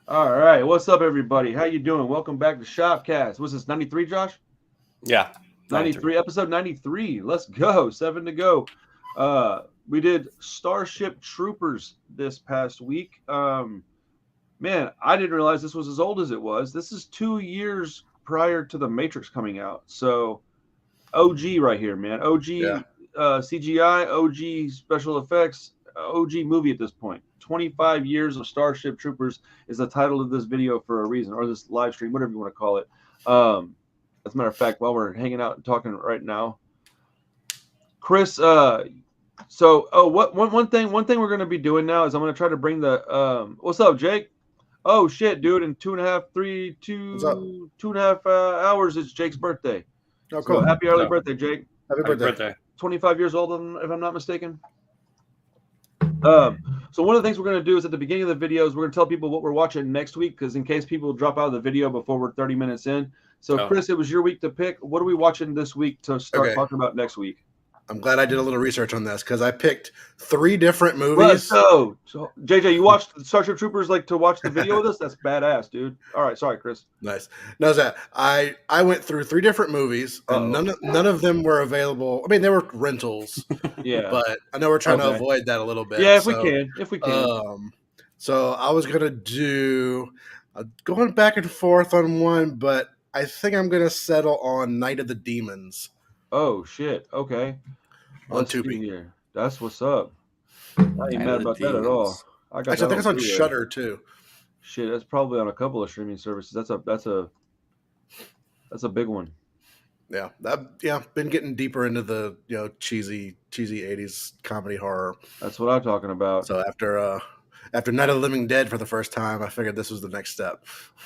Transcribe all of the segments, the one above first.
All right, what's up, everybody? How you doing? Welcome back to SHOPcast. What's this, 93, Josh? Yeah, 93, episode 93. Let's go. 7 to go. We did Starship Troopers this past week. Man, I didn't realize this was as old as it was. This is 2 years prior to The Matrix coming out. So, OG right here, man. OG CGI, OG special effects, OG movie at this point. 25 years of Starship Troopers is the title of this video for a reason, or this live stream, whatever you want to call it. As a matter of fact, while we're hanging out and talking right now, Chris. One thing we're gonna be doing now is I'm gonna try to bring the what's up, Jake? Oh shit, dude! In 2.5 hours, it's Jake's birthday. Oh, cool. So happy early birthday, Jake. Happy birthday. 25 years old, if I'm not mistaken. So one of the things we're going to do is at the beginning of the videos, we're going to tell people what we're watching next week, because in case people drop out of the video before we're 30 minutes in. So, Chris, it was your week to pick. What are we watching this week to start talking about next week? I'm glad I did a little research on this because I picked 3 different movies. Let's go. So, JJ, you watched Starship Troopers to watch the video of this? That's badass, dude. All right, sorry, Chris. Nice. No, that I went through 3 different movies, and none of them were available. I mean, they were rentals. Yeah, but I know we're trying to avoid that a little bit. Yeah, if we can. So I was gonna do going back and forth on one, but I think I'm gonna settle on Night of the Demons. Oh shit! Okay. On Tubi here. That's what's up. I ain't mad about that at all. I think it's on Shudder too. Shit, that's probably on a couple of streaming services. That's a big one. Yeah, been getting deeper into the cheesy 80s comedy horror. That's what I'm talking about. So after Night of the Living Dead for the first time, I figured this was the next step.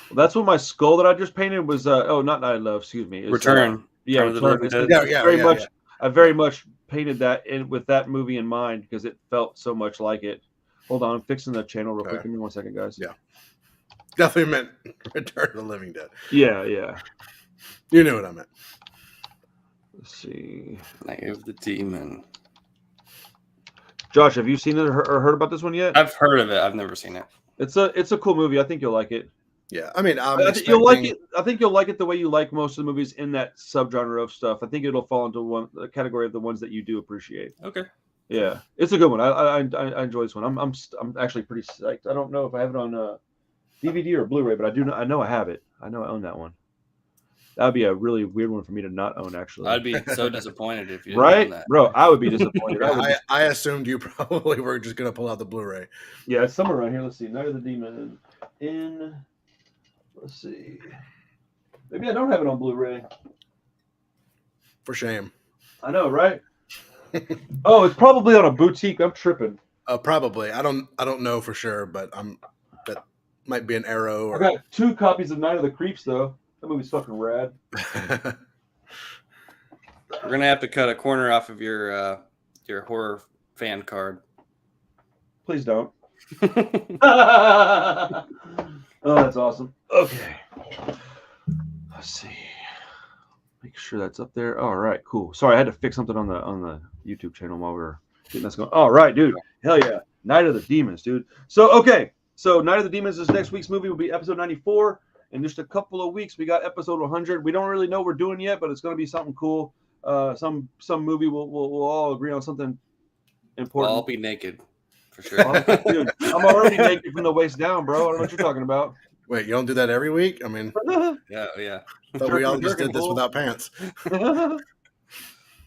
Well, that's what my skull that I just painted was. Not Night of Love. Excuse me. Return. Return. I very much painted that with that movie in mind because it felt so much like it. Hold on, I'm fixing the channel real quick. Give me 1 second, guys. Yeah, definitely meant Return of the Living Dead. Yeah. You knew what I meant. Let's see. Night of the Demon. Josh, have you seen it or heard about this one yet? I've heard of it. I've never seen it. It's a cool movie. I think you'll like it. Yeah, I mean, you'll like it. I think you'll like it the way you like most of the movies in that subgenre of stuff. I think it'll fall into the category of the ones that you do appreciate. Okay. Yeah, it's a good one. I enjoy this one. I'm actually pretty psyched. I don't know if I have it on DVD or Blu-ray, but I know I have it. I know I own that one. That'd be a really weird one for me to not own, actually. I'd be so disappointed if you didn't own that. Bro, I would be disappointed. I assumed you probably were just going to pull out the Blu-ray. Yeah, it's somewhere around here. Let's see. Night of the Demon let's see. Maybe I don't have it on Blu-ray. For shame. I know, right? Oh, it's probably on a boutique. I'm tripping. Probably. I don't know for sure, but that might be an Arrow. I got 2 copies of Night of the Creeps, though. That movie's fucking rad. We're gonna have to cut a corner off of your horror fan card. Please don't. Oh, that's awesome. Okay. Let's see. Make sure that's up there. All right, cool. Sorry, I had to fix something on the YouTube channel while we were getting this going. All right, dude. Hell yeah. Night of the Demons, dude. So Night of the Demons is next week's movie. Will be episode 94. In just a couple of weeks, we got episode 100. We don't really know what we're doing yet, but it's going to be something cool. Some movie we'll all agree on something important. I'll be naked, for sure. Dude, I'm already naked from the waist down, bro. I don't know what you're talking about. Wait, you don't do that every week? I mean, yeah. But we all just did this without pants.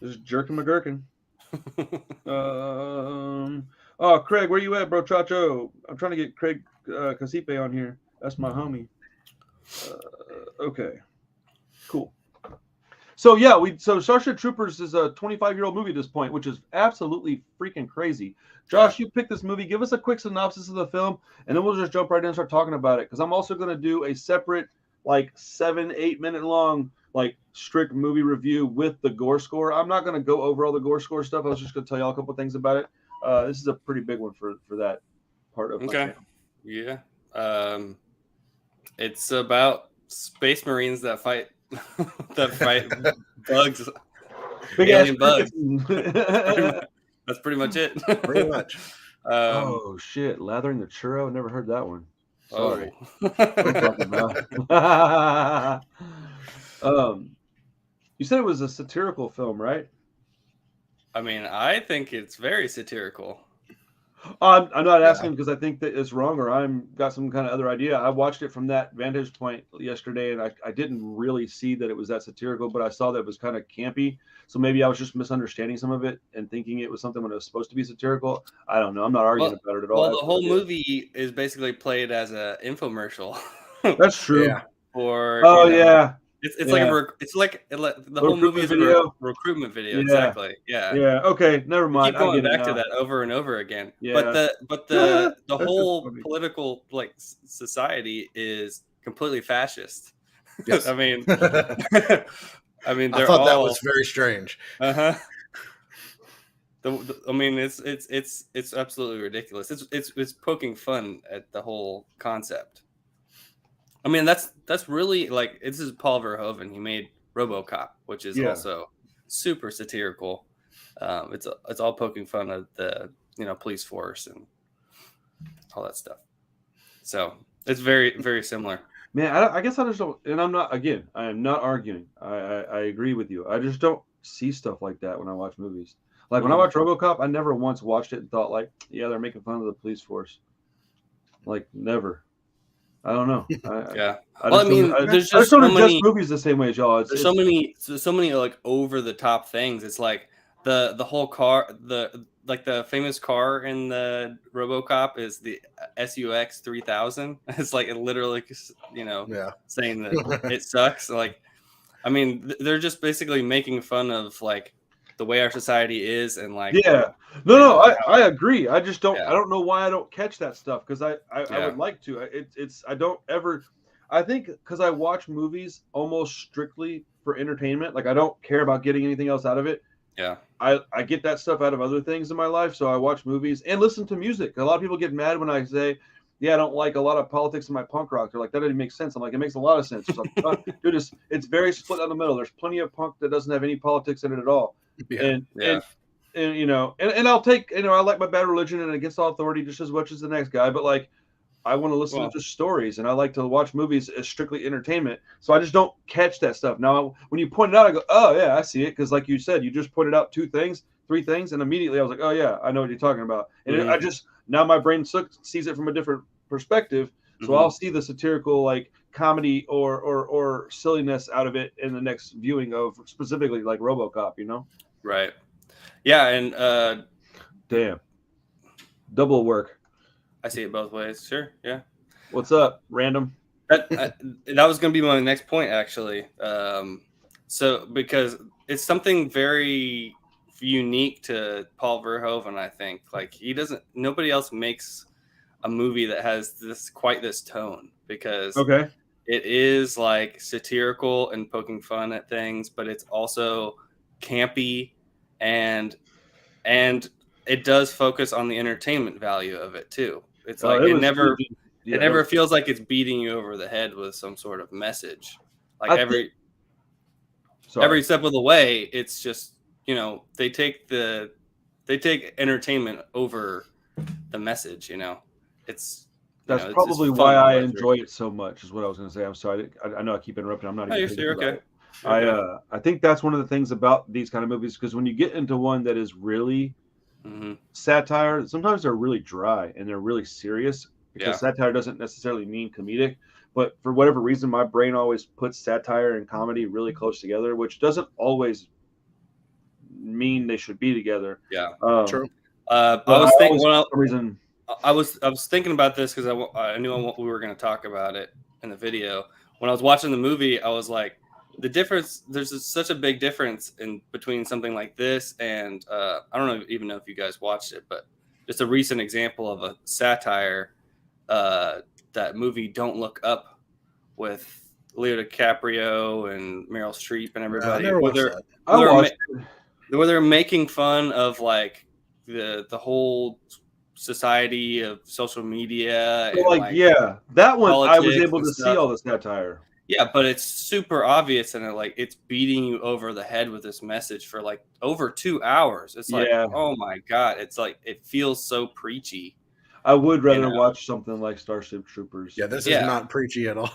Just jerking McGurkin. Craig, where you at, bro? Chacho, I'm trying to get Craig CASHAPP on here. That's my homie. Okay, cool. So Starship Troopers is a 25-year-old movie at this point, which is absolutely freaking crazy. Josh, you picked this movie. Give us a quick synopsis of the film, and then we'll just jump right in and start talking about it. Because I'm also going to do a separate, 7-8 minute long, strict movie review with the gore score. I'm not going to go over all the gore score stuff. I was just going to tell you all a couple things about it. This is a pretty big one for that part of. Okay. Yeah. It's about space marines that fight bugs. Big alien bugs. That's pretty much it. Pretty much. Oh shit! Lathering the churro. Never heard that one. Sorry. Oh. What I'm talking about. You said it was a satirical film, right? I mean, I think it's very satirical. I'm not Yeah. asking because I think that it's wrong or I'm got some kind of other idea. I watched it from that vantage point yesterday, and I didn't really see that it was that satirical, but I saw that it was kind of campy. So maybe I was just misunderstanding some of it and thinking it was something when it was supposed to be satirical. I don't know. I'm not arguing about it at all. Well, I have the no whole idea. movie is basically played as an infomercial. That's true. Yeah. Or Oh yeah. it's Yeah. like the whole movie is a recruitment video. Yeah. Exactly. Yeah. Yeah. Okay. Never We mind. keep I going get it back to now. that over and over again. Yeah. But the That's just whole funny. political society is completely fascist. Yes. I mean, I mean, I thought that was very strange. I mean, it's absolutely ridiculous. It's poking fun at the whole concept. I mean, that's really like, this is Paul Verhoeven. He made RoboCop, which is also super satirical. It's all poking fun at the police force and all that stuff. So it's very, very similar. Man, I guess I just don't, and I'm not. Again, I am not arguing. I agree with you. I just don't see stuff like that when I watch movies. Like when I watch RoboCop, I never once watched it and thought like, yeah, they're making fun of the police force. Like never. I don't know. I just don't adjust movies the same way as y'all. There's so many like over the top things. It's like the whole car, the famous car in the RoboCop is the SUX 3000. It's like it literally, saying that it sucks. Like, I mean, they're just basically making fun of like the way our society is, and like I agree. I just don't. I don't know why I don't catch that stuff because I would like to. I don't ever. I think because I watch movies almost strictly for entertainment. Like I don't care about getting anything else out of it. Yeah. I get that stuff out of other things in my life. So I watch movies and listen to music. A lot of people get mad when I say, yeah, I don't like a lot of politics in my punk rock. They're like, that doesn't make sense. I'm like, it makes a lot of sense. So dude, it's very split down the middle. There's plenty of punk that doesn't have any politics in it at all. And I'll take, I like my Bad Religion and Against All Authority just as much as the next guy. But like, I want to listen to just stories, and I like to watch movies as strictly entertainment. So I just don't catch that stuff. Now, when you point it out, I go, oh, yeah, I see it. Because like you said, you just pointed out 3 things, and immediately I was like, oh, yeah, I know what you're talking about. And now my brain sees it from a different perspective. So I'll see the satirical, like, comedy or silliness out of it in the next viewing of specifically, like, RoboCop, Right. Yeah, and... damn. Double work. I see it both ways. Sure. Yeah. What's up, Random? That was going to be my next point, actually. So because it's something very unique to Paul Verhoeven, I think. Like nobody else makes a movie that has quite this tone, because it is like satirical and poking fun at things, but it's also campy and it does focus on the entertainment value of it too. It's like it never feels like it's beating you over the head with some sort of message. Like every step of the way, it's just, they take entertainment over the message. That's probably why I enjoy it so much. Is what I was going to say. I'm sorry. I know I keep interrupting. I'm not. You're okay. I think that's one of the things about these kind of movies, because when you get into one that is really satire, sometimes they're really dry and they're really serious, because satire doesn't necessarily mean comedic, but for whatever reason my brain always puts satire and comedy really close together, which doesn't always mean they should be together. True. I was thinking about this because I knew we were going to talk about it in the video. When I was watching the movie, I was like, the difference, there's such a big difference in between something like this and I don't even know if you guys watched it, but just a recent example of a satire, that movie Don't Look Up with Leo DiCaprio and Meryl Streep and everybody, where they're making fun of like the whole society of social media. And, that one I was able to see all the satire. Yeah, but it's super obvious, and it's beating you over the head with this message for over 2 hours. It's like, oh my God, it's like it feels so preachy. I would rather You know? watch something like Starship Troopers. Yeah, this is Yeah. not preachy at all.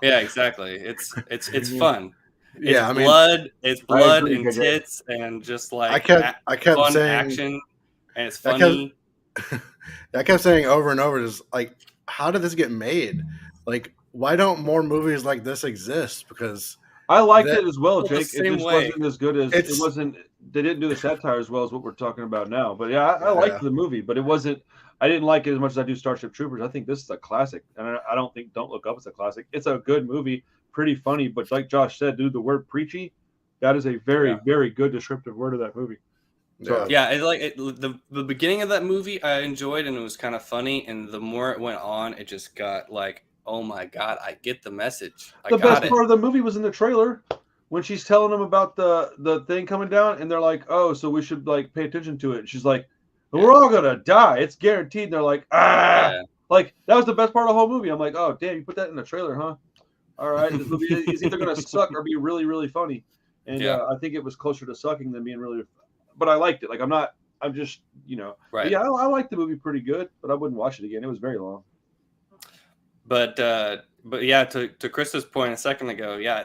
Yeah, exactly. It's fun. It's Yeah, I mean, blood. It's I blood agree, and KJ. tits and just I like kept fun saying, action, and it's I kept, funny. I kept saying over and over, just like, how did this get made? Like, why don't more movies like this exist? Because I liked that- it as well, Well, the Jake. It same just way. wasn't as good as it It's- wasn't. They didn't do the satire as well as what we're talking about now. But yeah, I liked the movie, but it wasn't. I didn't like it as much as I do Starship Troopers. I think this is a classic, and I don't think Don't Look Up is a classic. It's a good movie, pretty funny, but like Josh said, dude, the word preachy, that is a very, very good descriptive word of that movie. So, Yeah, the beginning of that movie I enjoyed, and it was kind of funny. And the more it went on, it just got like, oh my god, I get the message. the best part of the movie was in the trailer when she's telling them about the thing coming down, and they're like, "Oh, so we should like pay attention to it." And she's like, "We're all gonna die. It's guaranteed." And they're like, "Ah!" Yeah. Like that was the best part of the whole movie. I'm like, "Oh, damn, you put that in the trailer, huh?" All right, this movie is either gonna suck or be really, really funny. And I think it was closer to sucking than being really. But I liked it. Like I'm just Right. Yeah, I liked the movie pretty good, but I wouldn't watch it again. It was very long. But yeah, to Chris's point a second ago, yeah,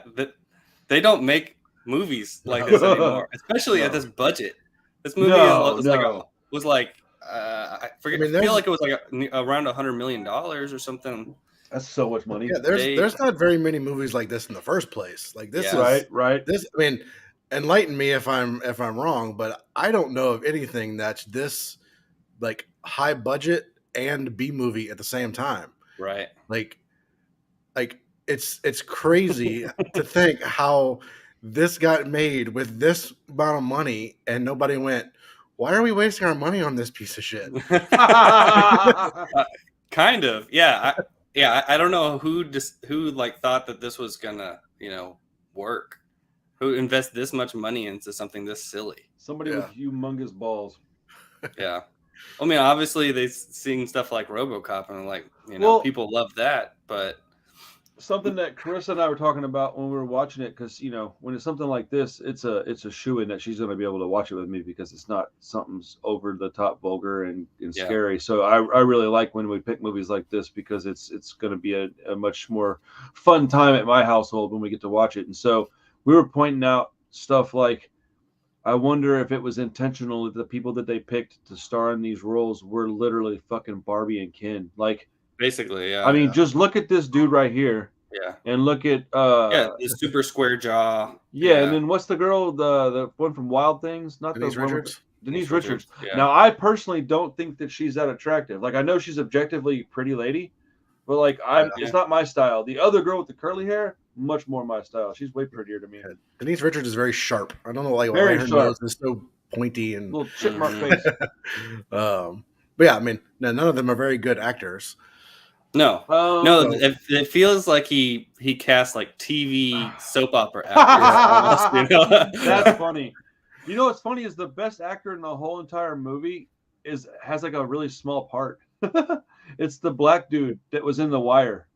they don't make movies like this anymore, especially at this budget. This movie was like I forget. I feel like it was like around $100 million or something. That's so much money. Yeah, there's not very many movies like this in the first place. Like this is right. This, I mean, enlighten me if I'm wrong, but I don't know of anything that's this like high budget and B movie at the same time. Right. Like it's crazy to think how this got made with this amount of money and nobody went, why are we wasting our money on this piece of shit? Kind of. Yeah. I don't know who like thought that this was gonna, work. Who invest this much money into something this silly? Somebody with humongous balls. Yeah. I mean, obviously they've seen stuff like RoboCop and like, people love that, but something that Chris and I were talking about when we were watching it, because when it's something like this, it's a shoo-in that she's going to be able to watch it with me because it's not something's over the top vulgar and scary. So I really like when we pick movies like this because it's going to be a much more fun time at my household when we get to watch it. And so we were pointing out stuff like, I wonder if it was intentional that the people that they picked to star in these roles were literally fucking Barbie and Ken. Like, basically, yeah. I mean, just look at this dude right here. Yeah. And look at the super square jaw. Yeah, and then what's the girl, the one from Wild Things? Not Denise Richards. Denise Richards. Yeah. Now, I personally don't think that she's that attractive. Like, I know she's objectively pretty lady, but like it's not my style. The other girl with the curly hair, much more my style. She's way prettier to me. Denise Richards is very sharp. I don't know why her nose is so pointy and little chipmunk face. But yeah, I mean, none of them are very good actors. No, it feels like he cast like TV soap opera actors. Almost, That's funny. You know what's funny is the best actor in the whole entire movie has like a really small part. It's the black dude that was in The Wire.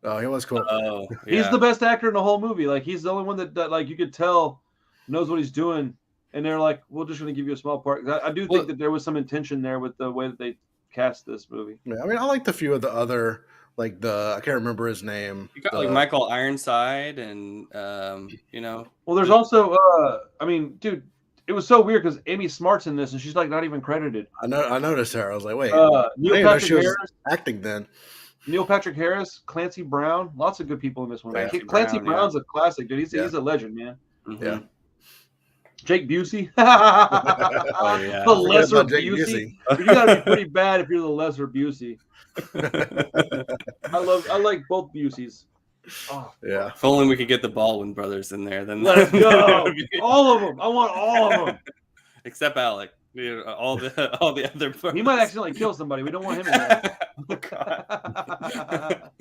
Oh, he was cool. Oh, he's the best actor in the whole movie. Like he's the only one that like you could tell knows what he's doing, and they're like, "We're just going to give you a small part." I do think that there was some intention there with the way that they cast this movie. Yeah, I mean, I liked a few of the other, like I can't remember his name. You got like Michael Ironside, and Well, there's also, I mean, dude, it was so weird because Amy Smart's in this, and she's like not even credited. I noticed her. I was like, wait, Neil Patrick Harris acting then. Neil Patrick Harris, Clancy Brown, lots of good people in this one. Clancy Brown's a classic, dude. He's a legend, man. Mm-hmm. Yeah. Jake Busey. Oh, yeah. The lesser Busey. You gotta be pretty bad if you're the lesser Busey. I like both Buseys. Oh, yeah. If only we could get the Baldwin brothers in there, then let's go. All of them. I want all of them. Except Alec. All the other parts. He might accidentally kill somebody. We don't want him in there. Oh, God.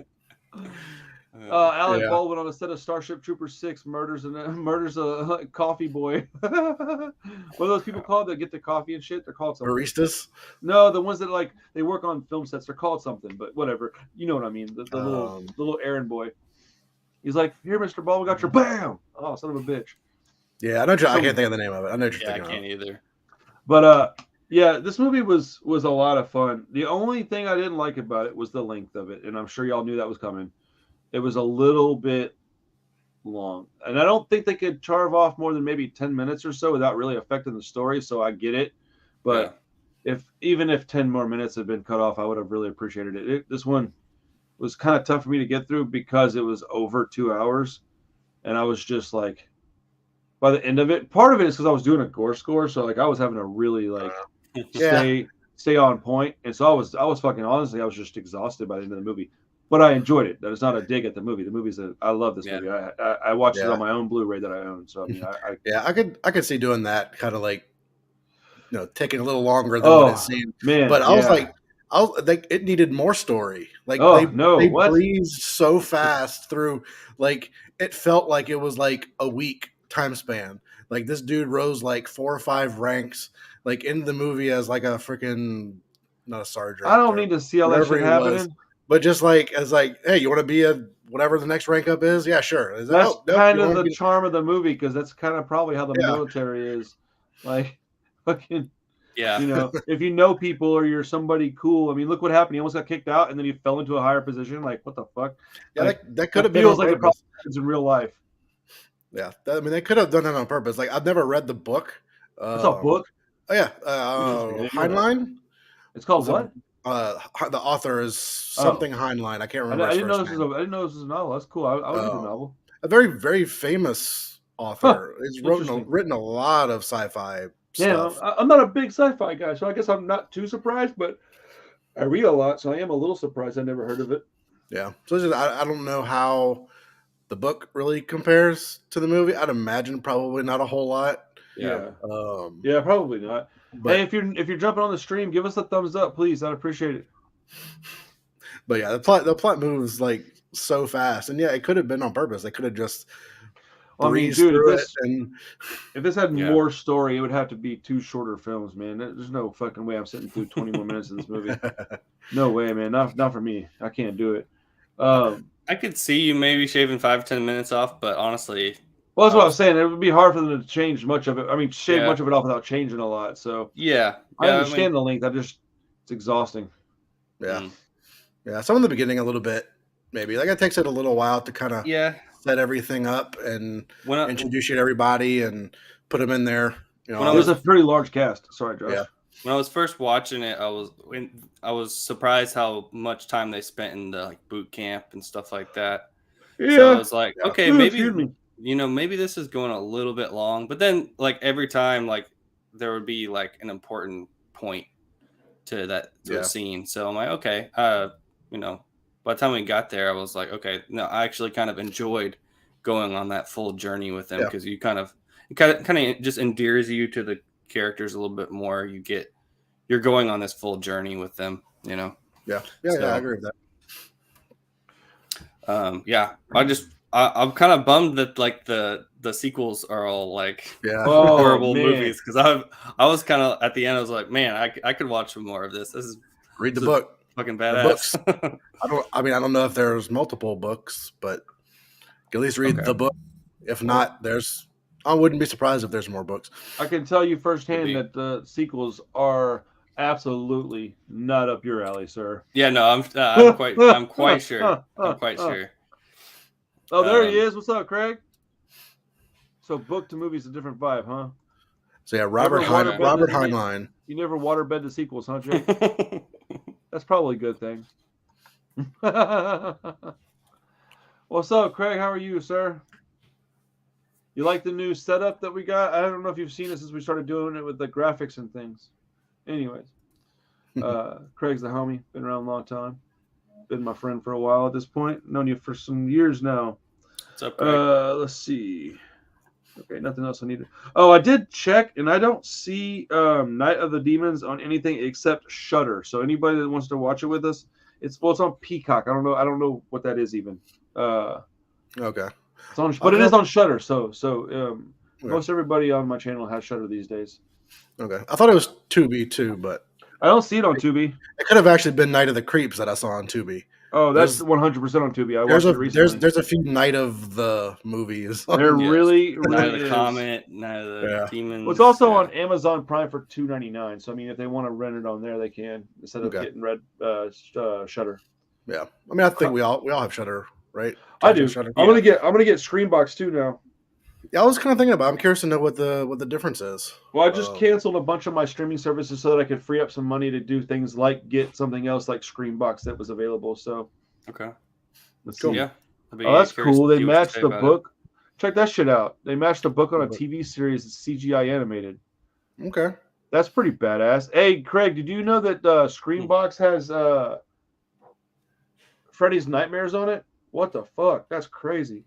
Alec Baldwin on a set of Starship Troopers 6 murders a coffee boy. What are those people called that get the coffee and shit? They're called something. Baristas? No, the ones that like they work on film sets. They're called something, but whatever. You know what I mean? The little errand boy. He's like, "Here, Mr. Baldwin, got your bam." Oh, son of a bitch. Yeah, I can't think of the name of it. I know what you're thinking I can't either. But Yeah, this movie was a lot of fun. The only thing I didn't like about it was the length of it, and I'm sure y'all knew that was coming. It was a little bit long, and I don't think they could carve off more than maybe 10 minutes or so without really affecting the story. So I get it, Yeah. but even if 10 more minutes had been cut off, I would have really appreciated it. This one was kind of tough for me to get through because it was over 2 hours, and I was just like, by the end of it, part of it is because I was doing a gore score, so like I was having to really like stay on point, and so I was fucking honestly, I was just exhausted by the end of the movie. But I enjoyed it. That is not a dig at the movie. The movie's I love this movie. I watched it on my own Blu-ray that I own. So I mean, I could see doing that, kind of like, taking a little longer than what it seemed. Man, but I was like, it needed more story. Like they breezed so fast through. Like it felt like it was like a week time span. Like this dude rose like 4 or 5 ranks, like in the movie as like a freaking, not a sergeant. I don't need to see all that shit happening. But just like as like, hey, you want to be a whatever the next rank up is? Yeah, sure. That's kind of the charm of the movie, because that's kind of probably how the military is. Like, fucking, if you know people or you're somebody cool. I mean, look what happened. He almost got kicked out, and then he fell into a higher position. Like, what the fuck? Yeah, like, that could have been feels like it probably happens in real life. Yeah, I mean, they could have done it on purpose. Like, I've never read the book. It's a book. Oh yeah, Heinlein. It's called what? The author is something Heinlein. I can't remember. I didn't know this was a novel. That's cool. I would read the novel. A very, very famous author. He's written a lot of sci-fi stuff. Yeah, I'm not a big sci-fi guy, so I guess I'm not too surprised. But I read a lot, so I am a little surprised I never heard of it. Yeah, so I don't know how the book really compares to the movie. I'd imagine probably not a whole lot. Yeah. Yeah, probably not. But, hey, if you're jumping on the stream, give us a thumbs up, please. I'd appreciate it. But yeah, the plot moves like so fast, and yeah, it could have been on purpose. They could have just breezed through it. And if this had more story, it would have to be 2 shorter films, man. There's no fucking way I'm sitting through 20 more minutes of this movie. No way, man. Not for me. I can't do it. I could see you maybe shaving 5-10 minutes off, but honestly. Well, that's what I was saying. It would be hard for them to change much of it. I mean, shave much of it off without changing a lot. So I understand the length. It's exhausting. Yeah, yeah. Some in the beginning a little bit, maybe. Like it takes it a little while to kind of set everything up and introduce you to everybody and put them in there. It was a pretty large cast. Sorry, Josh. Yeah. When I was first watching it, I was surprised how much time they spent in the boot camp and stuff like that. Yeah. So I was like, okay, maybe. Maybe this is going a little bit long, but then every time there would be an important point to the scene. So I'm like, okay, by the time we got there, I was like, okay, no, I actually kind of enjoyed going on that full journey with them because it kind of just endears you to the characters a little bit more. You're going on this full journey with them, Yeah, I agree with that. I'm kind of bummed that the sequels are all horrible movies, because I was kind of at the end. I was like, man, I could watch some more of this. Read the book. Fucking badass. I don't know if there's multiple books, but at least read the book. If not, I wouldn't be surprised if there's more books. I can tell you firsthand that the sequels are absolutely not up your alley, sir. Yeah, no, I'm quite sure. I'm quite sure. Oh, there he is. What's up, Craig? So book to movie is a different vibe, huh? So yeah, Robert Heinlein. You never waterbed the sequels, huh, Jake? That's probably a good thing. What's up, Craig? How are you, sir? You like the new setup that we got? I don't know if you've seen it since we started doing it with the graphics and things. Anyways, Craig's the homie. Been around a long time. Been my friend for a while at this point. Known you for some years now. What's up, Craig? Let's see. Okay, nothing else I need. Oh, I did check, and I don't see Night of the Demons on anything except Shudder. So anybody that wants to watch it with us, it's on Peacock. I don't know what that is even. Okay. It's on, but it is on Shudder. So most everybody on my channel has Shudder these days. Okay, I thought it was Tubi too, but I don't see it on Tubi. It could have actually been Night of the Creeps that I saw on Tubi. Oh, that's 100% on Tubi. I watched it recently. There's a few Night of the movies. There really Night of the is. Comet, Night of the Demons. Well, it's also on Amazon Prime for $2.99. So I mean, if they want to rent it on there, they can instead of getting Shudder. Yeah, I mean, I think we all have Shudder, right? I do. Shudder. I'm gonna get Screenbox too now. Yeah, I was kind of thinking about. I'm curious to know what the difference is. Well, I just canceled a bunch of my streaming services so that I could free up some money to do things like get something else like Screenbox that was available. So okay, let's cool. see. Yeah, oh, that's cool. They matched the book. Check that shit out. They matched the book on a TV series that's CGI animated. Okay, that's pretty badass. Hey, Craig, did you know that Screenbox has Freddy's Nightmares on it? What the fuck? That's crazy.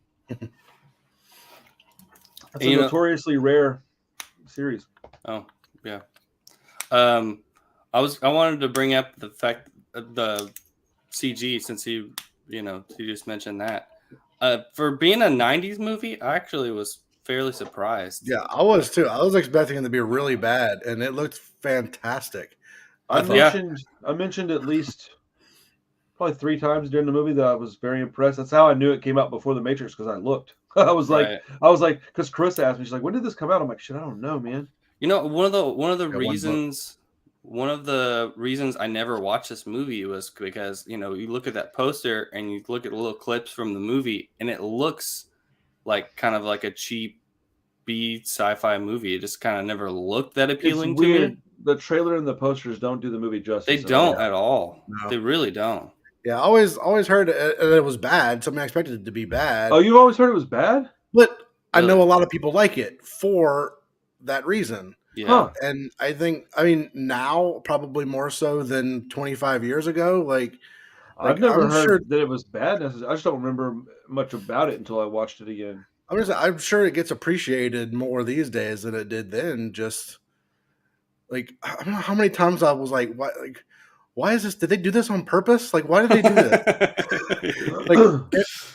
That's a notoriously rare series. Oh, yeah. I wanted to bring up the fact the CG since you just mentioned that. For being a 90s movie, I actually was fairly surprised. Yeah, I was too. I was expecting it to be really bad, and it looked fantastic. I mentioned at least probably 3 times during the movie that I was very impressed. That's how I knew it came out before The Matrix, because I looked. I was like, because Chris asked me, she's like, when did this come out? I'm like, shit, I don't know, man. You know, one of the reasons I never watched this movie was because, you look at that poster and you look at little clips from the movie and it looks like kind of like a cheap B sci-fi movie. It just kind of never looked that appealing to me. The trailer and the posters don't do the movie justice. They don't at all. No. They really don't. Yeah, I always heard it was bad. Something I expected it to be bad. Oh, you've always heard it was bad? But really? I know a lot of people like it for that reason. Yeah. Huh. And I mean, now probably more so than 25 years ago. I've never heard that it was bad. I just don't remember much about it until I watched it again. I'm sure it gets appreciated more these days than it did then. Just I don't know how many times I was like, what, why is this? Did they do this on purpose? Why did they do this?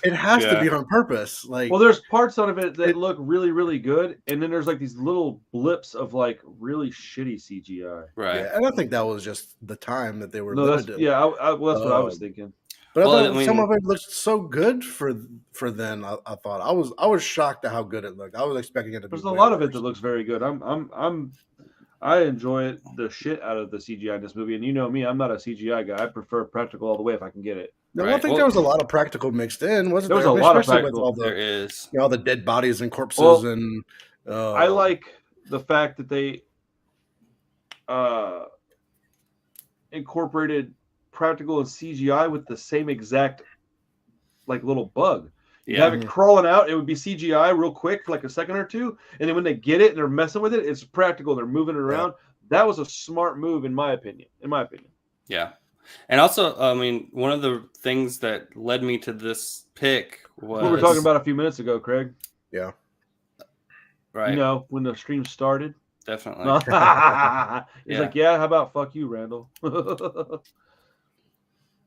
It has to be on purpose. Well, there's parts of it that look really, really good, and then there's these little blips of really shitty CGI. Right. Yeah, and I think that was just the time that they were. That's what I was thinking. But I thought some of it looked so good for then. I thought I was shocked at how good it looked. I was expecting it to be. There's a lot of it that looks very good. I enjoy the shit out of the CGI in this movie, and you know me, I'm not a CGI guy. I prefer practical all the way if I can get it. No, I think there was a lot of practical mixed in, wasn't there? There was a lot of practical. There is. All the dead bodies and corpses, and I like the fact that they incorporated practical and CGI with the same exact little bug. You have it crawling out, it would be CGI real quick for a second or two, and then when they get it and they're messing with it, it's practical. They're moving it around. That was a smart move, in my opinion. Yeah, and also, I mean, one of the things that led me to this pick was what we were talking about a few minutes ago, Craig. Yeah, right. When the stream started, definitely. He's like, "Yeah, how about fuck you, Randall?"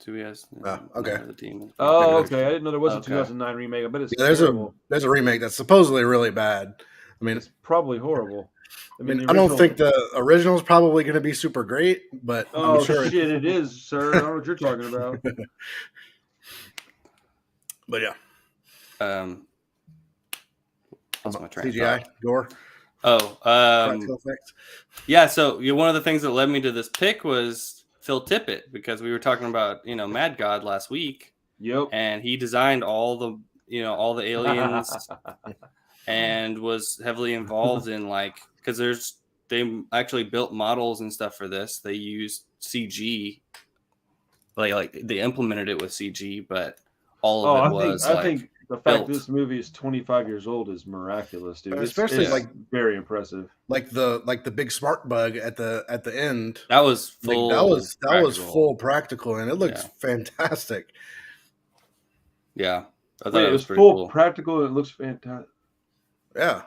okay. The Demon. Oh, okay. I didn't know there was a 2009 remake. I bet it's there's a remake that's supposedly really bad. I mean, it's probably horrible. I don't think the original is probably going to be super great, but I'm sure it is, sir. I don't know what you're talking about. But yeah, what's my train? CGI gore. Yeah. So one of the things that led me to this pick was Phil Tippett, because we were talking about Mad God last week. Yep. And he designed all the aliens and was heavily involved in because they actually built models and stuff for this. They used CG, they implemented it with CG, but all of it was. I think the fact this movie is 25 years old is miraculous, dude. Especially it's very impressive. The big smart bug at the end. That was full. That was full practical, and it looked fantastic. Yeah, I thought it was full practical. And it looks fantastic. Yeah,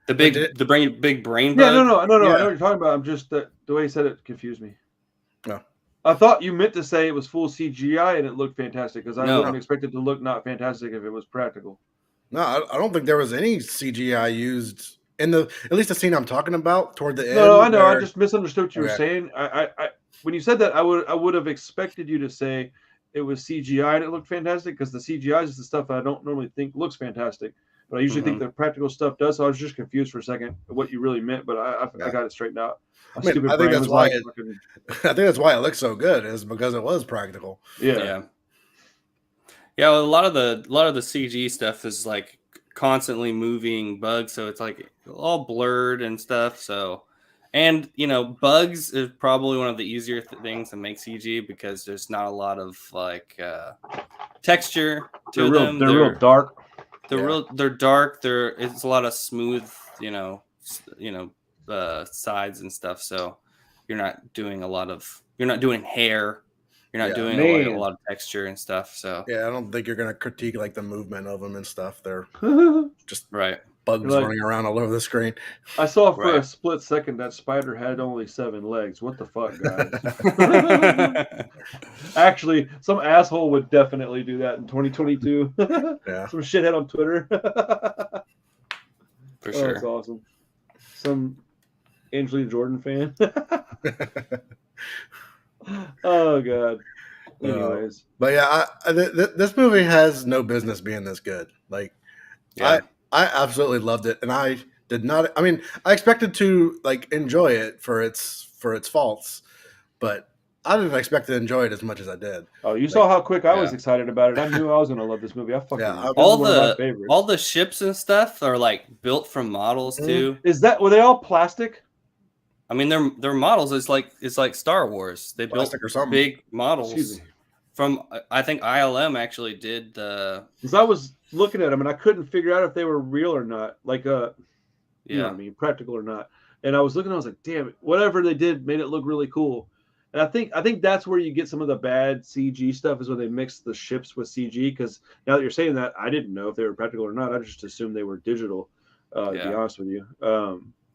the big brain bug. Yeah, no. I know what you're talking about. I'm just the way he said it confused me. No. I thought you meant to say it was full CGI and it looked fantastic, because I wouldn't expect it to look not fantastic if it was practical. No, I don't think there was any CGI used in at least the scene I'm talking about toward the end. No, I know. I just misunderstood what you were saying. when you said that, I would have expected you to say it was CGI and it looked fantastic, because the CGI is the stuff that I don't normally think looks fantastic, but I usually think the practical stuff does. So I was just confused for a second what you really meant, but I got it straighted out. I think that's why I think that's why it looks so good, is because it was practical. Yeah. Well, a lot of the CG stuff is like constantly moving bugs, so it's like all blurred and stuff. So, and bugs is probably one of the easier things to make CG, because there's not a lot of like texture to them. They're real dark. They're dark. It's a lot of smooth, sides and stuff. So you're not doing hair. You're not doing a lot of texture and stuff. So I don't think you're going to critique like the movement of them and stuff. They're just bugs running around all over the screen. I saw for a split second that spider had only 7 legs. What the fuck, guys? Actually, some asshole would definitely do that in 2022. Some shithead on Twitter. For sure. That's awesome. Some Angelina Jordan fan. Oh god. Anyways, but this movie has no business being this good. Like, I absolutely loved it, and I did not. I mean, I expected to like enjoy it for its faults, but I didn't expect to enjoy it as much as I did. Oh, you saw how quick I was excited about it. I knew I was gonna love this movie. I fucking all the ships and stuff are like built from models too. Were they all plastic? I mean, they're models. It's like Star Wars. They built big models from. I think ILM actually did the. Because I was looking at them and I couldn't figure out if they were real or not. Like you know what I mean, practical or not. And I was looking. I was like, damn it! Whatever they did made it look really cool. And I think that's where you get some of the bad CG stuff, is when they mix the ships with CG. Because now that you're saying that, I didn't know if they were practical or not. I just assumed they were digital. To be honest with you.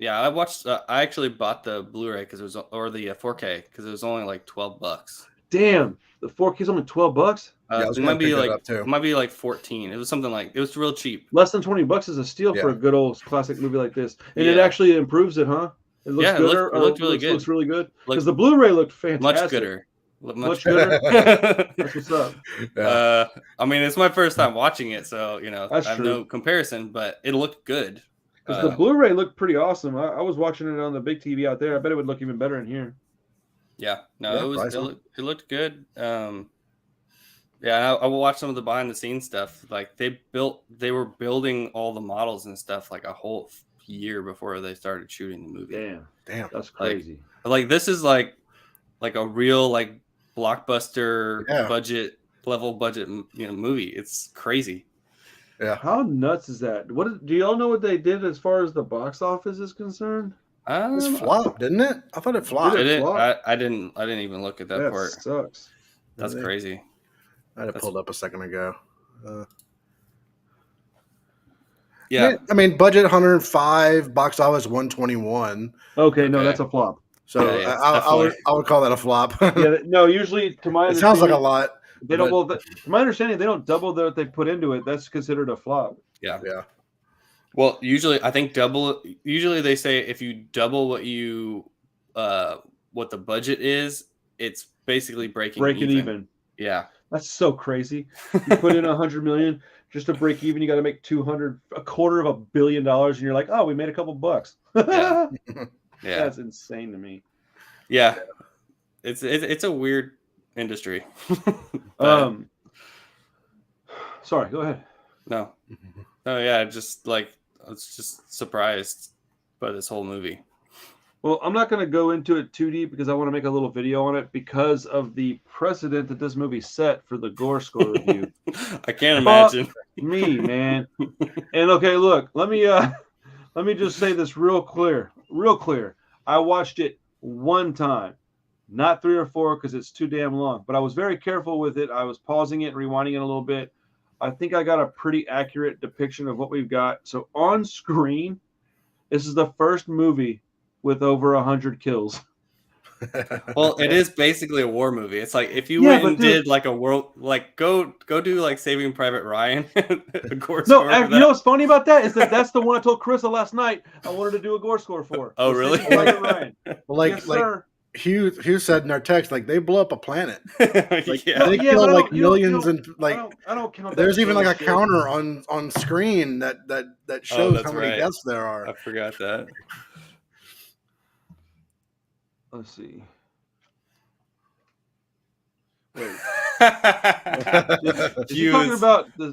I watched. I actually bought the Blu-ray or the 4K, because it was only like $12. Damn, the 4K is only $12. It might be like 14. It was something like, it was real cheap. Less than $20 is a steal for a good old classic movie like this, and it actually improves it, huh? It looks good. It looked really good. Looks really good, because the Blu-ray looked fantastic. Much gooder. That's what's up. I mean, it's my first time watching it, so I have no comparison, but it looked good. Because the Blu-ray looked pretty awesome. I was watching it on the big TV out there. I bet it would look even better in here. Yeah, no, it looked good. I will watch some of the behind the scenes stuff. Like they were building all the models and stuff like a whole year before they started shooting the movie. Damn, that's crazy. Like this is like a real like blockbuster budget movie. It's crazy. Yeah. How nuts is that? Do y'all know what they did as far as the box office is concerned? It flopped, didn't it? I thought it flopped. I didn't even look at that part. Sucks. That's crazy. I had it pulled up a second ago. I mean, budget 105, box office 121. Okay, no, that's a flop. So I would call that a flop. Usually to my it sounds like a lot. They don't. Well, from my understanding, they don't double what they put into it. That's considered a flop. Yeah. Well, usually I think double. Usually they say if you double what the budget is, it's basically breaking even. Yeah, that's so crazy. You put in $100 million just to break even. You got to make $250 million, and you're like, oh, we made a couple bucks. Yeah, that's insane to me. Yeah, it's a weird industry. Sorry, go ahead. No, yeah, just like I was just surprised by this whole movie. Well, I'm not going to go into it too deep because I want to make a little video on it because of the precedent that this movie set for the gore score review. I can't imagine. Me, man. And okay, look, let me just say this real clear. I watched it one time. Not 3 or 4 because it's too damn long. But I was very careful with it. I was pausing it and rewinding it a little bit. I think I got a pretty accurate depiction of what we've got. So on screen, this is the first movie with over 100 kills. Well, it is basically a war movie. It's like if you went and did like a world, like go do like Saving Private Ryan. A gore score you know what's funny about that is that's the one I told Carissa last night I wanted to do a gore score for. Oh, really? Private Ryan. Well, yes, sir. Hugh said in our text, like they blow up a planet. Like Yeah. they Yeah, kill but I like don't- you don't- millions you and like I don't count that. there's even sort like of a shit. counter on screen that shows that's how many right. deaths there are. I forgot that. Let's see. Wait.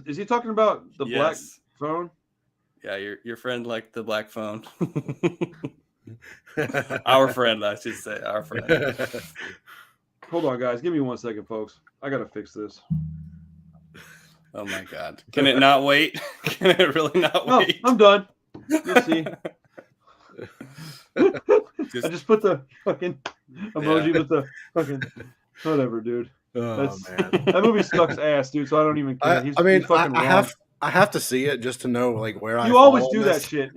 Is he talking about the black Yes. phone? Yeah, your friend liked the black phone. Our friend, I should say, our friend. Hold on, guys. Give me 1 second, folks. I gotta fix this. Oh my God! Can it not wait? Can it really not No, wait? I'm done. You'll see. Just- I just put the fucking emoji with the fucking whatever, dude. Oh man. That movie sucks ass, dude. So I don't even care. He's fucking wrong. I have to see it just to know like where I You fall always on do this. that shit.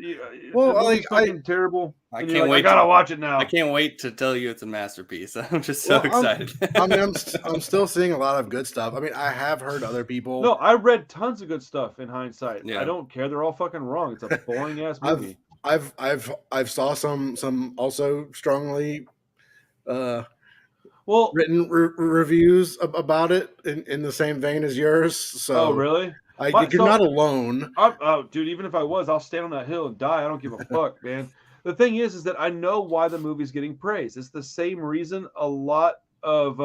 Well, The movie's like, fucking terrible. I and can't you're like, wait I gotta to- watch it now. I can't wait to tell you it's a masterpiece. I'm just so Well, excited. I mean, I'm still seeing a lot of good stuff. I mean, I have heard other people. No, I read tons of good stuff in hindsight. Yeah. I don't care. They're all fucking wrong. It's a boring ass movie. I've saw some also strongly Well, written reviews about it in the same vein as yours. So oh really? you're not alone. Oh, dude, even if I was, I'll stand on that hill and die. I don't give a fuck, man. The thing is that I know why the movie's getting praised. It's the same reason a lot of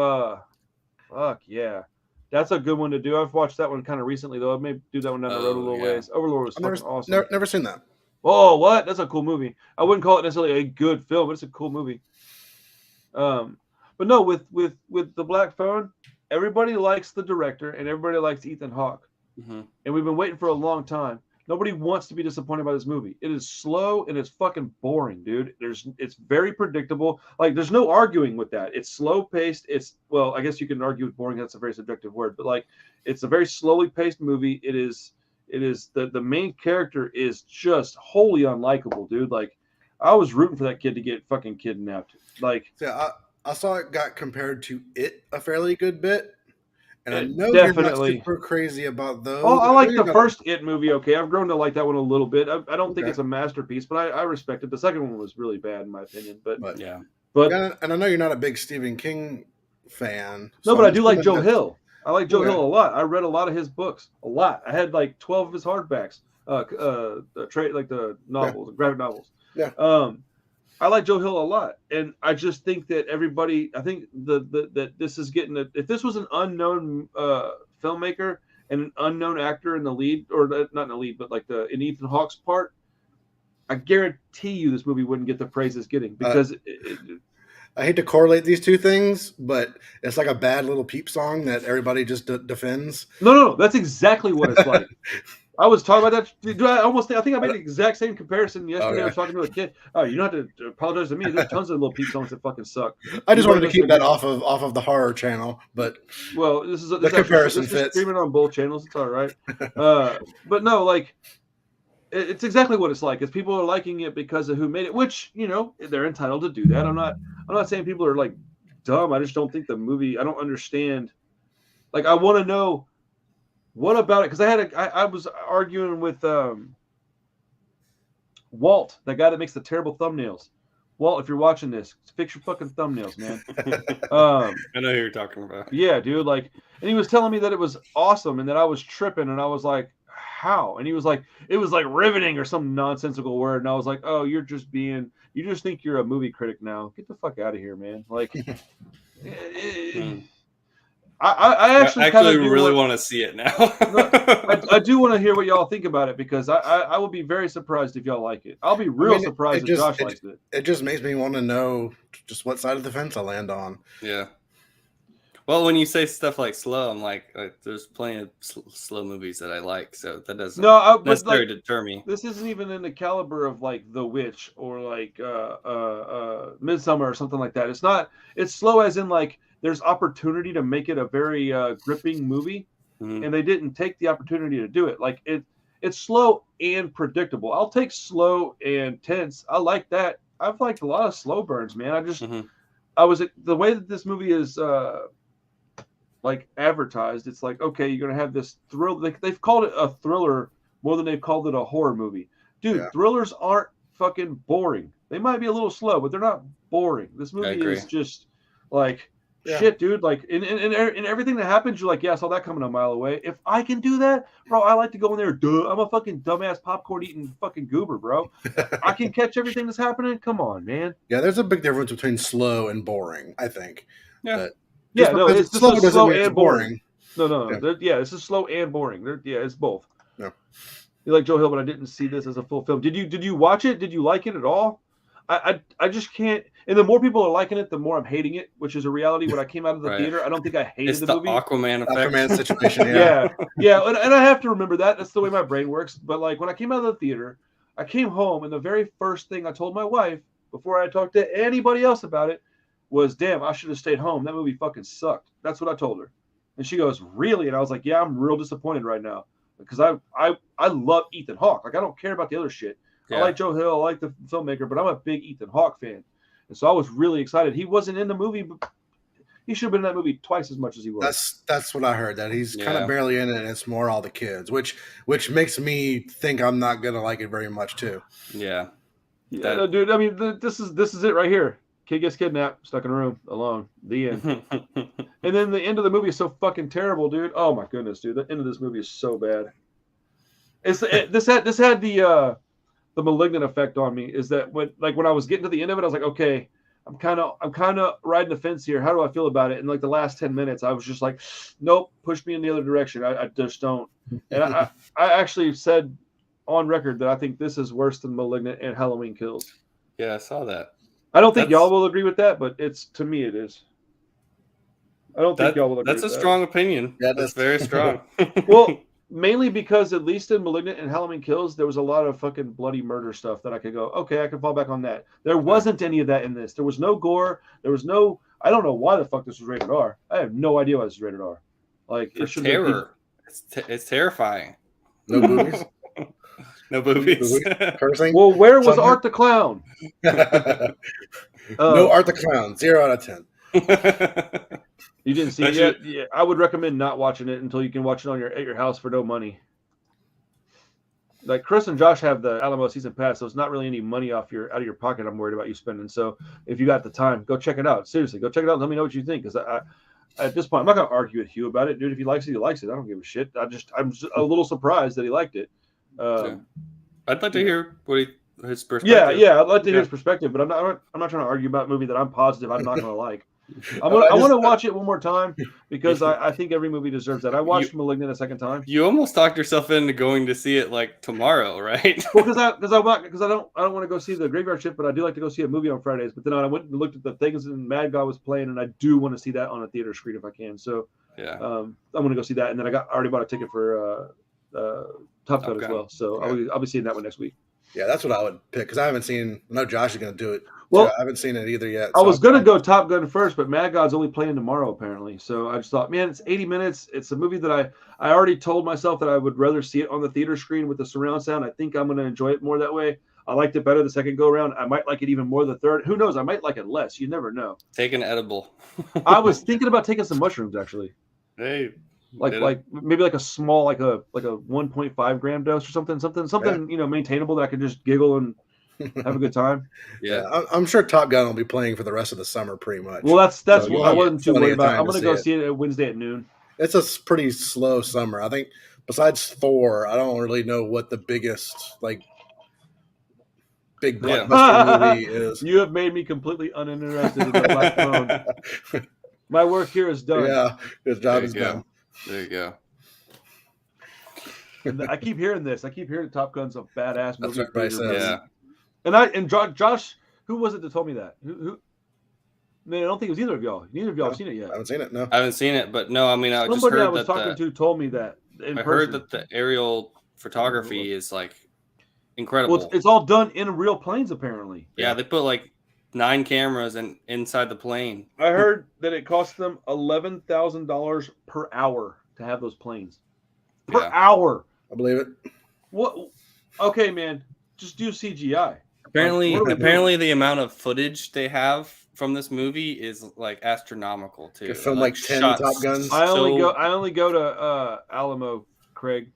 fuck yeah. That's a good one to do. I've watched that one kind of recently though. I may do that one down the road a little ways. Overlord was fucking awesome. Never seen that. Oh, what? That's a cool movie. I wouldn't call it necessarily a good film, but it's a cool movie. But no, with the Black Phone, everybody likes the director and everybody likes Ethan Hawke. Mm-hmm. And we've been waiting for a long time. Nobody wants to be disappointed by this movie. It is slow and it's fucking boring, dude. It's very predictable. Like there's no arguing with that. It's slow paced. Well, I guess you can argue with boring. That's a very subjective word, but like it's a very slowly paced movie. It is the main character is just wholly unlikable, dude. Like I was rooting for that kid to get fucking kidnapped. Like Yeah, I saw it got compared to It a fairly good bit. And I know definitely. you're not super crazy about those. Oh, I like the not- first It movie. Okay, I've grown to like that one a little bit. I don't think Okay. it's a masterpiece, but I respect it. The second one was really bad in my opinion. But Yeah. and I know you're not a big Stephen King fan. no, so but I I'm do like assuming Joe that's- Hill. I like Joe Okay. Hill a lot. I read a lot of his books. A lot. I had like 12 of his hardbacks. Like the novels, the graphic novels. Yeah. I like Joe Hill a lot, and I just think that everybody. I think that this is getting. If this was an unknown filmmaker and an unknown actor in the lead, or not in the lead, but like in Ethan Hawke's part, I guarantee you this movie wouldn't get the praise it's getting because. I hate to correlate these two things, but it's like a bad little Peep song that everybody just defends. No, that's exactly what it's like. I was talking about that. I think I made the exact same comparison yesterday. Okay. I was talking to a kid. Oh, you don't have to apologize to me. There's tons of little Peep songs that fucking suck. I just You wanted to might keep listen that off of the horror channel, but Well, this is the comparison this is fits. streaming on both channels. It's all right. But no, like it's exactly what it's like. Is people are liking it because of who made it, which they're entitled to do that. I'm not saying people are like dumb. I just don't think the movie. I don't understand. Like I want to know. What about it? Because I was arguing with Walt, that guy that makes the terrible thumbnails. Walt, if you're watching this, fix your fucking thumbnails, man. I know who you're talking about. Yeah, dude. Like, and he was telling me that it was awesome and that I was tripping, and I was like, how? And he was like, it was like riveting or some nonsensical word, and I was like, oh, you just think you're a movie critic now. Get the fuck out of here, man. Like. I actually really want to see it now. I do want to hear what y'all think about it because I will be very surprised if y'all like it. I'll be real surprised if Josh likes it. It just makes me want to know just what side of the fence I land on. Yeah. Well, when you say stuff like slow, I'm like there's plenty of slow movies that I like, so that doesn't necessarily deter me. This isn't even in the caliber of like The Witch or like Midsummer or something like that. It's not. It's slow as in like there's opportunity to make it a very gripping movie, and they didn't take the opportunity to do it. Like it's slow and predictable. I'll take slow and tense. I like that. I've liked a lot of slow burns, man. I was the way that this movie is like advertised. It's like, okay, you're gonna have this thrill. They've called it a thriller more than they've called it a horror movie, dude. Yeah. Thrillers aren't fucking boring. They might be a little slow, but they're not boring. This movie is just like shit, dude. Like in everything that happens, you're like, yeah, I saw that coming a mile away. If I can do that, bro, I like to go in there. Duh, I'm a fucking dumbass popcorn eating fucking goober, bro. I can catch everything that's happening. Come on, man. Yeah, there's a big difference between slow and boring, I think. Yeah. No, it's just slow and boring. No. Yeah. This is slow and boring. It's both. Yeah. You like Joe Hill, but I didn't see this as a full film. Did you watch it? Did you like it at all? I just can't. And the more people are liking it, the more I'm hating it, which is a reality. When I came out of the theater, I don't think I hated the movie. Aquaman effect. Aquaman situation. Yeah. And I have to remember that. That's the way my brain works. But like when I came out of the theater, I came home, and the very first thing I told my wife before I talked to anybody else about it was, "Damn, I should have stayed home. That movie fucking sucked." That's what I told her. And she goes, "Really?" And I was like, "Yeah, I'm real disappointed right now because I love Ethan Hawke. Like I don't care about the other shit. Yeah. I like Joe Hill, I like the filmmaker, but I'm a big Ethan Hawke fan." And so I was really excited. He wasn't in the movie, but he should have been in that movie twice as much as he was. That's what I heard. That he's kind of barely in it, and it's more all the kids, which makes me think I'm not gonna like it very much too. Yeah. No, dude. I mean, this is it right here. Kid gets kidnapped, stuck in a room, alone. The end. And then the end of the movie is so fucking terrible, dude. Oh my goodness, dude. The end of this movie is so bad. This had the Malignant effect on me. Is that when I was getting to the end of it, I was like, okay, I'm kind of riding the fence here. How do I feel about it? And like the last 10 minutes, I was just like, nope, push me in the other direction. I just don't. And I actually said on record that I think this is worse than Malignant and Halloween Kills. Yeah, I saw that. I don't think y'all will agree with that, but to me it is. I don't think y'all will agree. That's a strong opinion. Yeah, that's very strong. Well, mainly because at least in Malignant and Halloween Kills, there was a lot of fucking bloody murder stuff that I could go, okay, I can fall back on that. There wasn't any of that in this. There was no gore. There was no. I don't know why the fuck this was rated R. I have no idea why this is rated R. Like it should terror. It's terrifying. No boobies. No boobies. Cursing. Well, where was Art the Clown? No Art the Clown. 0 out of 10. You didn't see it yet? Yeah, I would recommend not watching it until you can watch it at your house for no money. Like Chris and Josh have the Alamo season pass, so it's not really any money out of your pocket. I'm worried about you spending. So if you got the time, go check it out. Seriously, go check it out and let me know what you think. Because at this point, I'm not gonna argue with Hugh about it, dude. If he likes it, he likes it. I don't give a shit. I'm just a little surprised that he liked it. I'd like to hear his perspective. Yeah, I'd like to hear his perspective, but I'm not trying to argue about a movie that I'm positive I'm not gonna like. I want to watch it one more time because I think every movie deserves that. I watched Malignant a second time. You almost talked yourself into going to see it like tomorrow, right? Well, because I don't want to go see the Graveyard Shift, but I do like to go see a movie on Fridays. But then I went and looked at the things and Mad God was playing, and I do want to see that on a theater screen if I can. So I'm going to go see that, and then I already bought a ticket for Top Gun as well. So I'll be seeing that one next week. Yeah, that's what I would pick because I haven't seen. I know Josh is going to do it. Well, I haven't seen it either yet. I was going to go Top Gun first, but Mad God's only playing tomorrow apparently. So I just thought, man, it's 80 minutes. It's a movie that I already told myself that I would rather see it on the theater screen with the surround sound. I think I'm going to enjoy it more that way. I liked it better the second go around. I might like it even more the third. Who knows? I might like it less. You never know. Take an edible. I was thinking about taking some mushrooms actually. Hey. Like maybe like a small like a 1.5 gram dose or something maintainable that I could just giggle and have a good time. Yeah, I'm sure Top Gun will be playing for the rest of the summer pretty much. Well, that's what I wasn't too worried about. I'm going to go see it at Wednesday at noon. It's a pretty slow summer. I think besides Thor, I don't really know what the biggest big blockbuster movie is. You have made me completely uninterested in the Black Phone. My work here is done. Yeah, his job is done. There you go. I keep hearing this. I keep hearing Top Gun's a badass movie. That's what everybody says. Yeah. And Josh, who was it that told me that? Who? Man, I don't think it was either of y'all. Neither of y'all have seen it yet. I haven't seen it. No, I haven't seen it. But no, I mean, somebody I was talking to told me that. I heard that the aerial photography is like incredible. Well, it's all done in real planes, apparently. Yeah, they put like 9 cameras inside the plane. I heard that it cost them $11,000 per hour to have those planes. Per hour. I believe it. What? Okay, man. Just do CGI. Apparently, the amount of footage they have from this movie is like astronomical too. You film like 10 Top Guns. I only go to Alamo, Craig.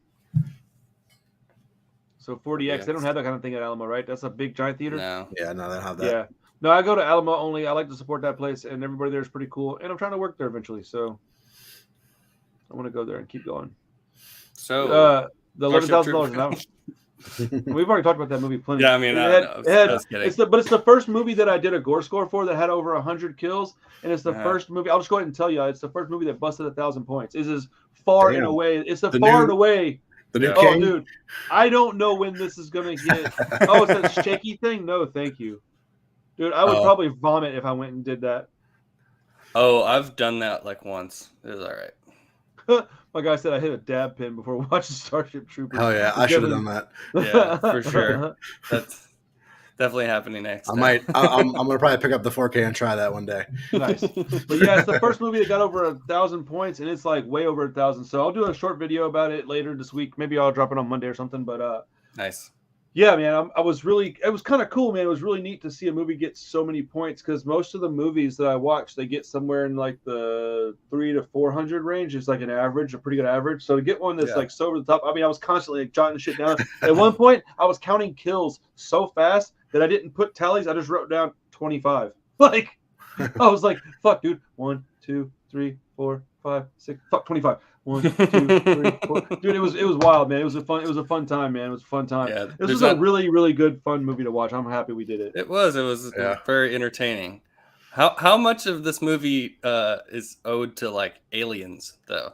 So 40X, they don't have that kind of thing at Alamo, right? That's a big giant theater. No. Yeah, no, they don't have that. Yeah. No, I go to Alamo only. I like to support that place, and everybody there is pretty cool. And I'm trying to work there eventually, so I want to go there and keep going. So the $11,000 an hour. We've already talked about that movie plenty. Yeah, I mean, I was kidding. But it's the first movie that I did a gore score for that had over 100 kills, and it's the first movie. I'll just go ahead and tell you, it's the first movie that busted 1,000 points. This is far and away. It's the far and away. The new Oh, king? dude, I don't know when this is gonna hit. Oh, it's that shaky thing. No, thank you, dude. I would probably vomit if I went and did that. Oh, I've done that like once. It was all right. My guy said I hit a dab pin before watching Starship Troopers. Oh yeah, I should have done that. Yeah, for sure. That's definitely happening next. I'm gonna probably pick up the 4K and try that one day. Nice. But yeah, it's the first movie that got over 1,000 points, and it's like way over 1,000. So I'll do a short video about it later this week. Maybe I'll drop it on Monday or something. But nice. Yeah, man, it was kind of cool, man. It was really neat to see a movie get so many points because most of the movies that I watch, they get somewhere in like the 300 to 400 range. It's like an average, a pretty good average. So to get one that's like so over the top, I mean, I was constantly like jotting shit down. At one point, I was counting kills so fast that I didn't put tallies. I just wrote down 25. Like, I was like, fuck, dude. 1, 2, 3, 4, 5, 6. Fuck, 25. 1, 2, 3, 4. Dude, it was wild, man. It was a fun time, man. It was a fun time. Yeah, this was a really, really good, fun movie to watch. I'm happy we did it. It was very entertaining. How much of this movie is owed to like aliens though?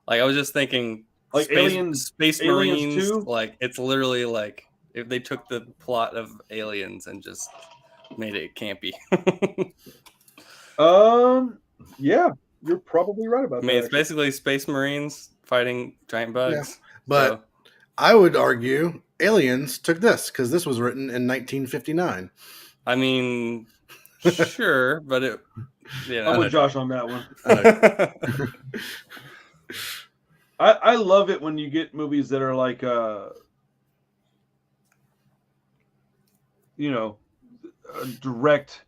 Like I was just thinking, like Space Aliens Marines. 2? Like it's literally like if they took the plot of Aliens and just made it campy. Yeah. You're probably right about that. I mean, it's basically Space Marines fighting giant bugs. Yeah. But I would argue Aliens took this because this was written in 1959. I mean, sure, but it. Yeah, I'm with Josh on that one. I love it when you get movies that are like, a direct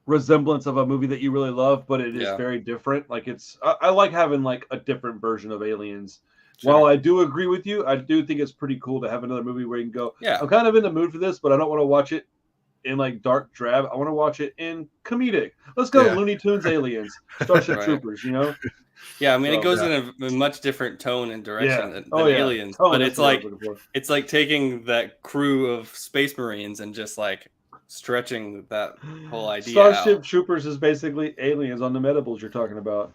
resemblance of a movie that you really love, but it is very different. Like I like having like a different version of Aliens. Sure. While I do agree with you, I do think it's pretty cool to have another movie where you can go, I'm kind of in the mood for this, but I don't want to watch it in like dark drab. I want to watch it in comedic. Let's go Looney Tunes Aliens, Starship Troopers, Yeah, I mean it goes in a much different tone and direction than Aliens, but it's like taking that crew of Space Marines and just like stretching that whole idea. Starship Troopers is basically Aliens on the Medibles you're talking about.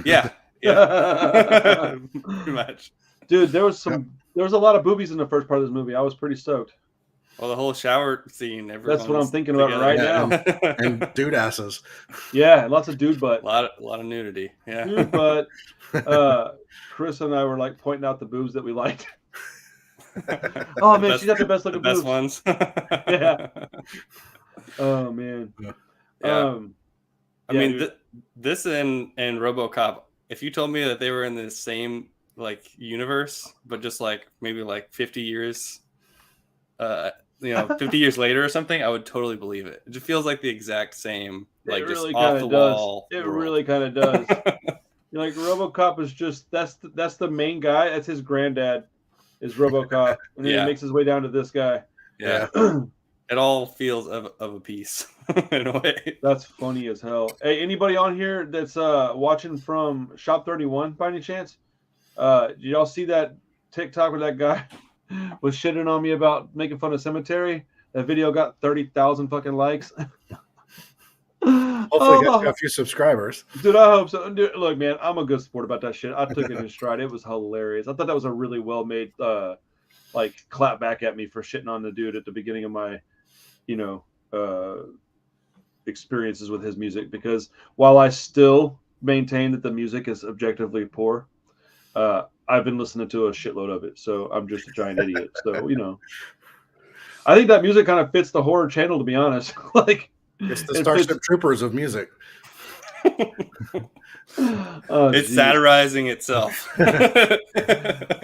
Yeah. Pretty much. Dude, there was a lot of boobies in the first part of this movie. I was pretty stoked. Well, the whole shower scene. That's what I'm thinking about right now. And dude asses. Yeah, lots of dude butt. A lot of nudity. Yeah. Dude butt. Chris and I were like pointing out the boobs that we liked. Oh man, she's got the best looking boobs. Best ones. Yeah. Oh man. Yeah. I mean, this and RoboCop. If you told me that they were in the same like universe, but just like maybe like 50 years, 50 years later or something, I would totally believe it. It just feels like the exact same, like just off the wall. It really kind of does. Like RoboCop is just that's the main guy. That's his granddad. Is RoboCop, and then he makes his way down to this guy. Yeah, it all feels of a piece in a way. That's funny as hell. Hey, anybody on here that's watching from Shop 31 by any chance? Did y'all see that TikTok where that guy was shitting on me about making fun of Cemetery? That video got 30,000 fucking likes. Hopefully, got a few subscribers. Dude, I hope so. Dude, look, man, I'm a good sport about that shit. I took it in stride. It was hilarious. I thought that was a really well made, like, clap back at me for shitting on the dude at the beginning of my, experiences with his music. Because while I still maintain that the music is objectively poor, I've been listening to a shitload of it. So I'm just a giant idiot. So, I think that music kind of fits the horror channel, to be honest. Like, it's the Starship Troopers of music. It's satirizing itself. Oh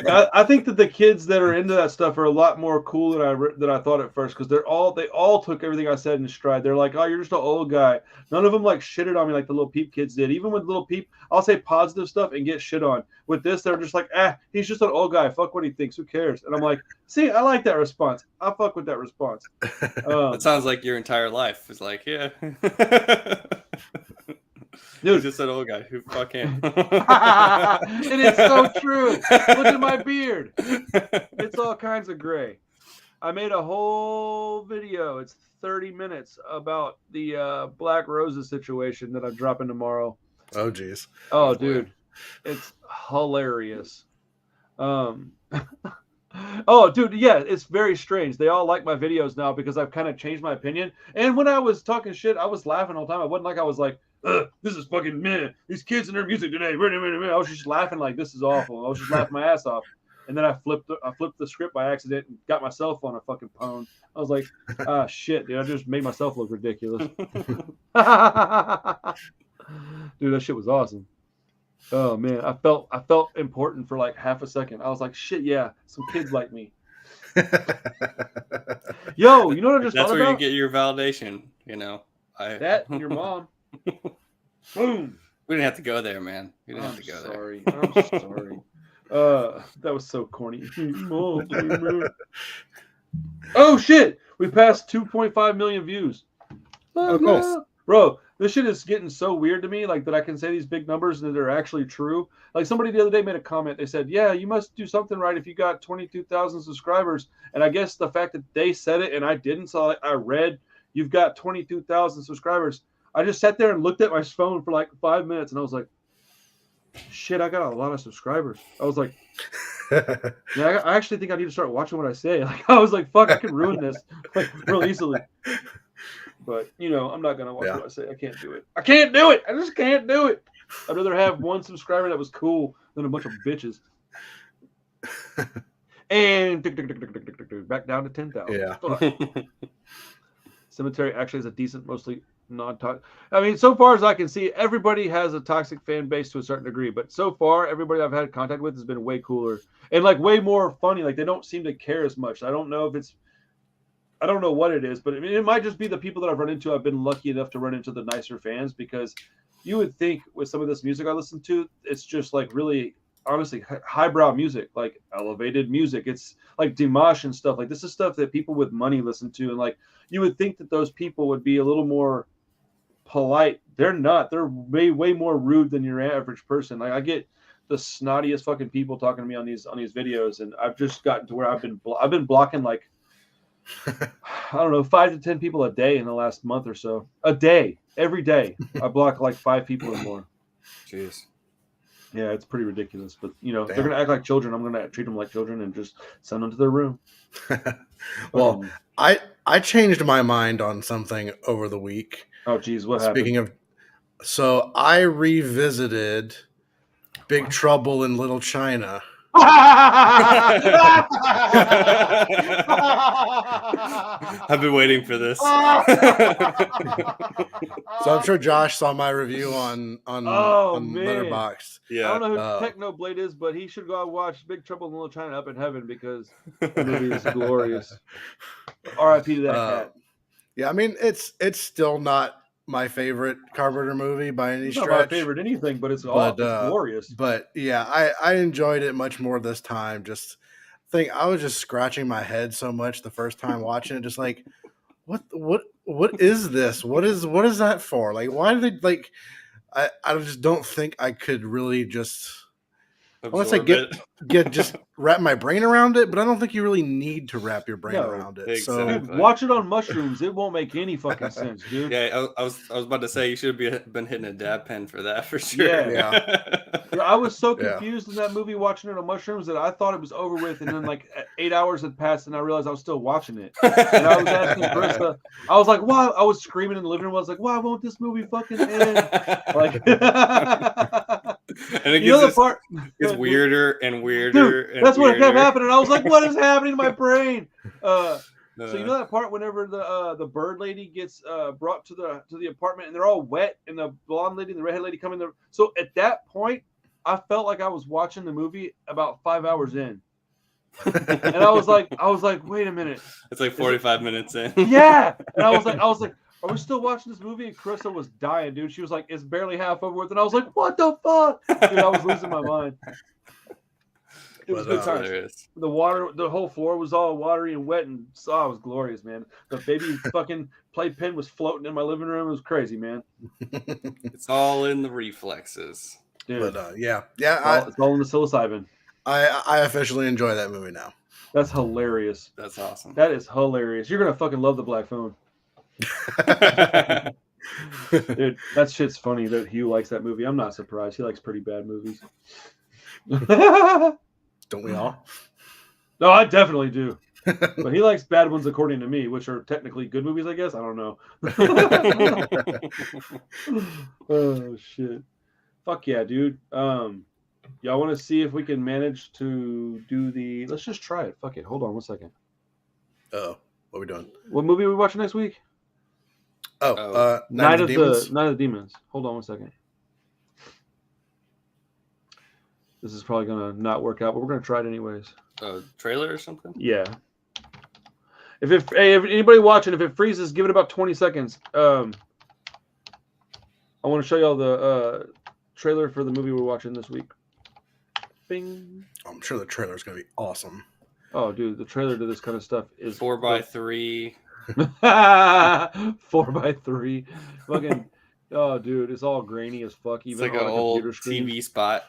I think that the kids that are into that stuff are a lot more cool than I thought at first, because they all took everything I said in stride. They're like, "Oh, you're just an old guy." None of them like shitted on me like the Little Peep kids did. Even with Little Peep, I'll say positive stuff and get shit on. With this, they're just like, he's just an old guy. Fuck what he thinks. Who cares? And I'm like, see, I like that response. I fuck with that response. That sounds like your entire life. It's like, yeah. Dude, just an old guy who fuck him. And it's so true. Look at my beard. It's all kinds of gray. I made a whole video. It's 30 minutes about the Black Roses situation that I'm dropping tomorrow. Oh, geez. Oh, dude. It's hilarious. Oh, dude, yeah, it's very strange. They all like my videos now because I've kind of changed my opinion. And when I was talking shit, I was laughing all the time. I wasn't like I was like, this is fucking meh. These kids and their music today. I was just laughing like this is awful. I was just laughing my ass off. And then I flipped the script by accident and got myself on a fucking pwn. I was like, shit, dude, I just made myself look ridiculous. Dude, that shit was awesome. Oh man, I felt important for like half a second. I was like, shit, yeah, some kids like me. Yo, you know what I just That's thought where about? you get your validation, you know. That and your mom. Boom. We didn't have to go there, man. We didn't have to go sorry. there. I'm sorry. That was so corny. Oh shit! We passed 2.5 million views. Oh, cool. Bro, this shit is getting so weird to me, like that I can say these big numbers that are actually true. Like somebody the other day made a comment. They said, "Yeah, you must do something right if you got 22,000 subscribers." And I guess the fact that they said it and I didn't, so I read, "You've got 22,000 subscribers." I just sat there and looked at my phone for like 5 minutes, and I was like, "Shit, I got a lot of subscribers." I was like, "Yeah, I actually think I need to start watching what I say." Like I was like, "Fuck, I could ruin this like real easily." But you know, I'm not gonna watch what I say. I can't do it. I can't do it. I just can't do it. I'd rather have one subscriber that was cool than a bunch of bitches. And back down to 10,000. Yeah. Cemetery actually has a decent, mostly non-toxic. I mean, so far as I can see, everybody has a toxic fan base to a certain degree. But so far, everybody I've had contact with has been way cooler and like way more funny. Like they don't seem to care as much. I don't know what it is, but I mean, it might just be the people that I've run into. I've been lucky enough to run into the nicer fans, because you would think with some of this music I listen to, it's just like really, honestly, highbrow music, like elevated music. It's like Dimash and stuff. Like this is stuff that people with money listen to, and like you would think that those people would be a little more polite. They're not. They're way more rude than your average person. Like I get the snottiest fucking people talking to me on these videos, and I've just gotten to where I've been blocking like, I don't know, 5 to 10 people a day in the last month or so. A day, every day, I block like 5 people or more. Jeez. Yeah, it's pretty ridiculous. But you know, Damn. they're gonna act like children. I'm gonna treat them like children and just send them to their room. Well, I changed my mind on something over the week. Oh, geez, what Speaking happened? so I revisited Big Trouble in Little China. I've been waiting for this. So I'm sure Josh saw my review on Letterboxd. Yeah. I don't know who Technoblade is, but he should go out and watch Big Trouble in Little China up in heaven, because the movie is glorious. R.I.P. to that cat. Yeah, I mean it's still not my favorite Carpenter movie by any It's stretch. not my favorite anything, but it's glorious. But yeah, I enjoyed it much more this time. Just think I was just scratching my head so much the first time watching it, just like what is this? What is that for? Like why did they like I just don't think I could really just unless I get just wrap my brain around it, but I don't think you really need to wrap your brain around it. Exactly. So dude, watch it on mushrooms. It won't make any fucking sense, dude. Yeah, I was about to say you should have been hitting a dab pen for that for sure. Yeah. I was so confused in that movie watching it on mushrooms that I thought it was over with, and then like 8 hours had passed and I realized I was still watching it. And I was asking Krista, I was like, why? I was screaming in the living room. I was like, why won't this movie fucking end? Like and it you know the part it's weirder and weirder. Dude, and that's weirder. what kept happening. I was like, what is happening to my brain? So you know that part whenever the bird lady gets brought to the apartment and they're all wet, and the blonde lady and the redhead lady come in there. So at that point, I felt like I was watching the movie about 5 hours in. And I was like, wait a minute. It's like 45 minutes in. Yeah. And I was like, are we still watching this movie? And Carissa was dying, dude. She was like, it's barely half over with. And I was like, what the fuck? Dude, I was losing my mind. It was good times. The water, the whole floor was all watery and wet, and it was glorious, man. The baby fucking playpen was floating in my living room. It was crazy, man. It's all in the reflexes. Dude. But It's all in the psilocybin. I officially enjoy that movie now. That's hilarious. That's awesome. That is hilarious. You're gonna fucking love the Black Phone. Dude, that shit's funny that Hugh likes that movie. I'm not surprised. He likes pretty bad movies. Don't we all? No, I definitely do. But he likes bad ones according to me, which are technically good movies, I guess. I don't know. Oh shit. Fuck yeah, dude. Y'all want to see if we can manage to do the... Let's just try it. Fuck it. Hold on 1 second. Oh, what are we doing? What movie are we watching next week? Night of the Demons. Night of the Demons. Hold on 1 second. This is probably going to not work out, but we're going to try it anyways. Trailer or something? Yeah. If anybody watching, if it freezes, give it about 20 seconds. I want to show y'all the trailer for the movie we're watching this week. Bing. I'm sure the trailer is going to be awesome. Oh, dude, the trailer to this kind of stuff is 4x3. 4x3. Fucking, oh, dude, it's all grainy as fuck. It's Even like on an a old computer screen. TV spot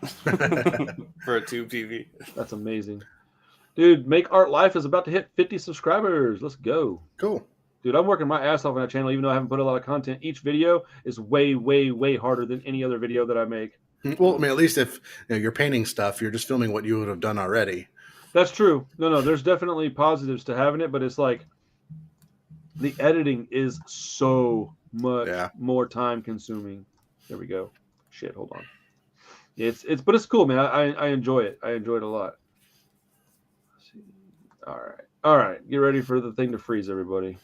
for a tube TV. That's amazing. Dude, Make Art Life is about to hit 50 subscribers. Let's go. Cool. Dude, I'm working my ass off on that channel, even though I haven't put a lot of content. Each video is way, way, way harder than any other video that I make. Well, I mean, at least if you're painting stuff, you're just filming what you would have done already. That's true. No, there's definitely positives to having it, but it's like the editing is so much more time consuming. There we go. Shit, hold on. But it's cool, man. I enjoy it. I enjoy it a lot. Let's see. All right. Get ready for the thing to freeze, everybody.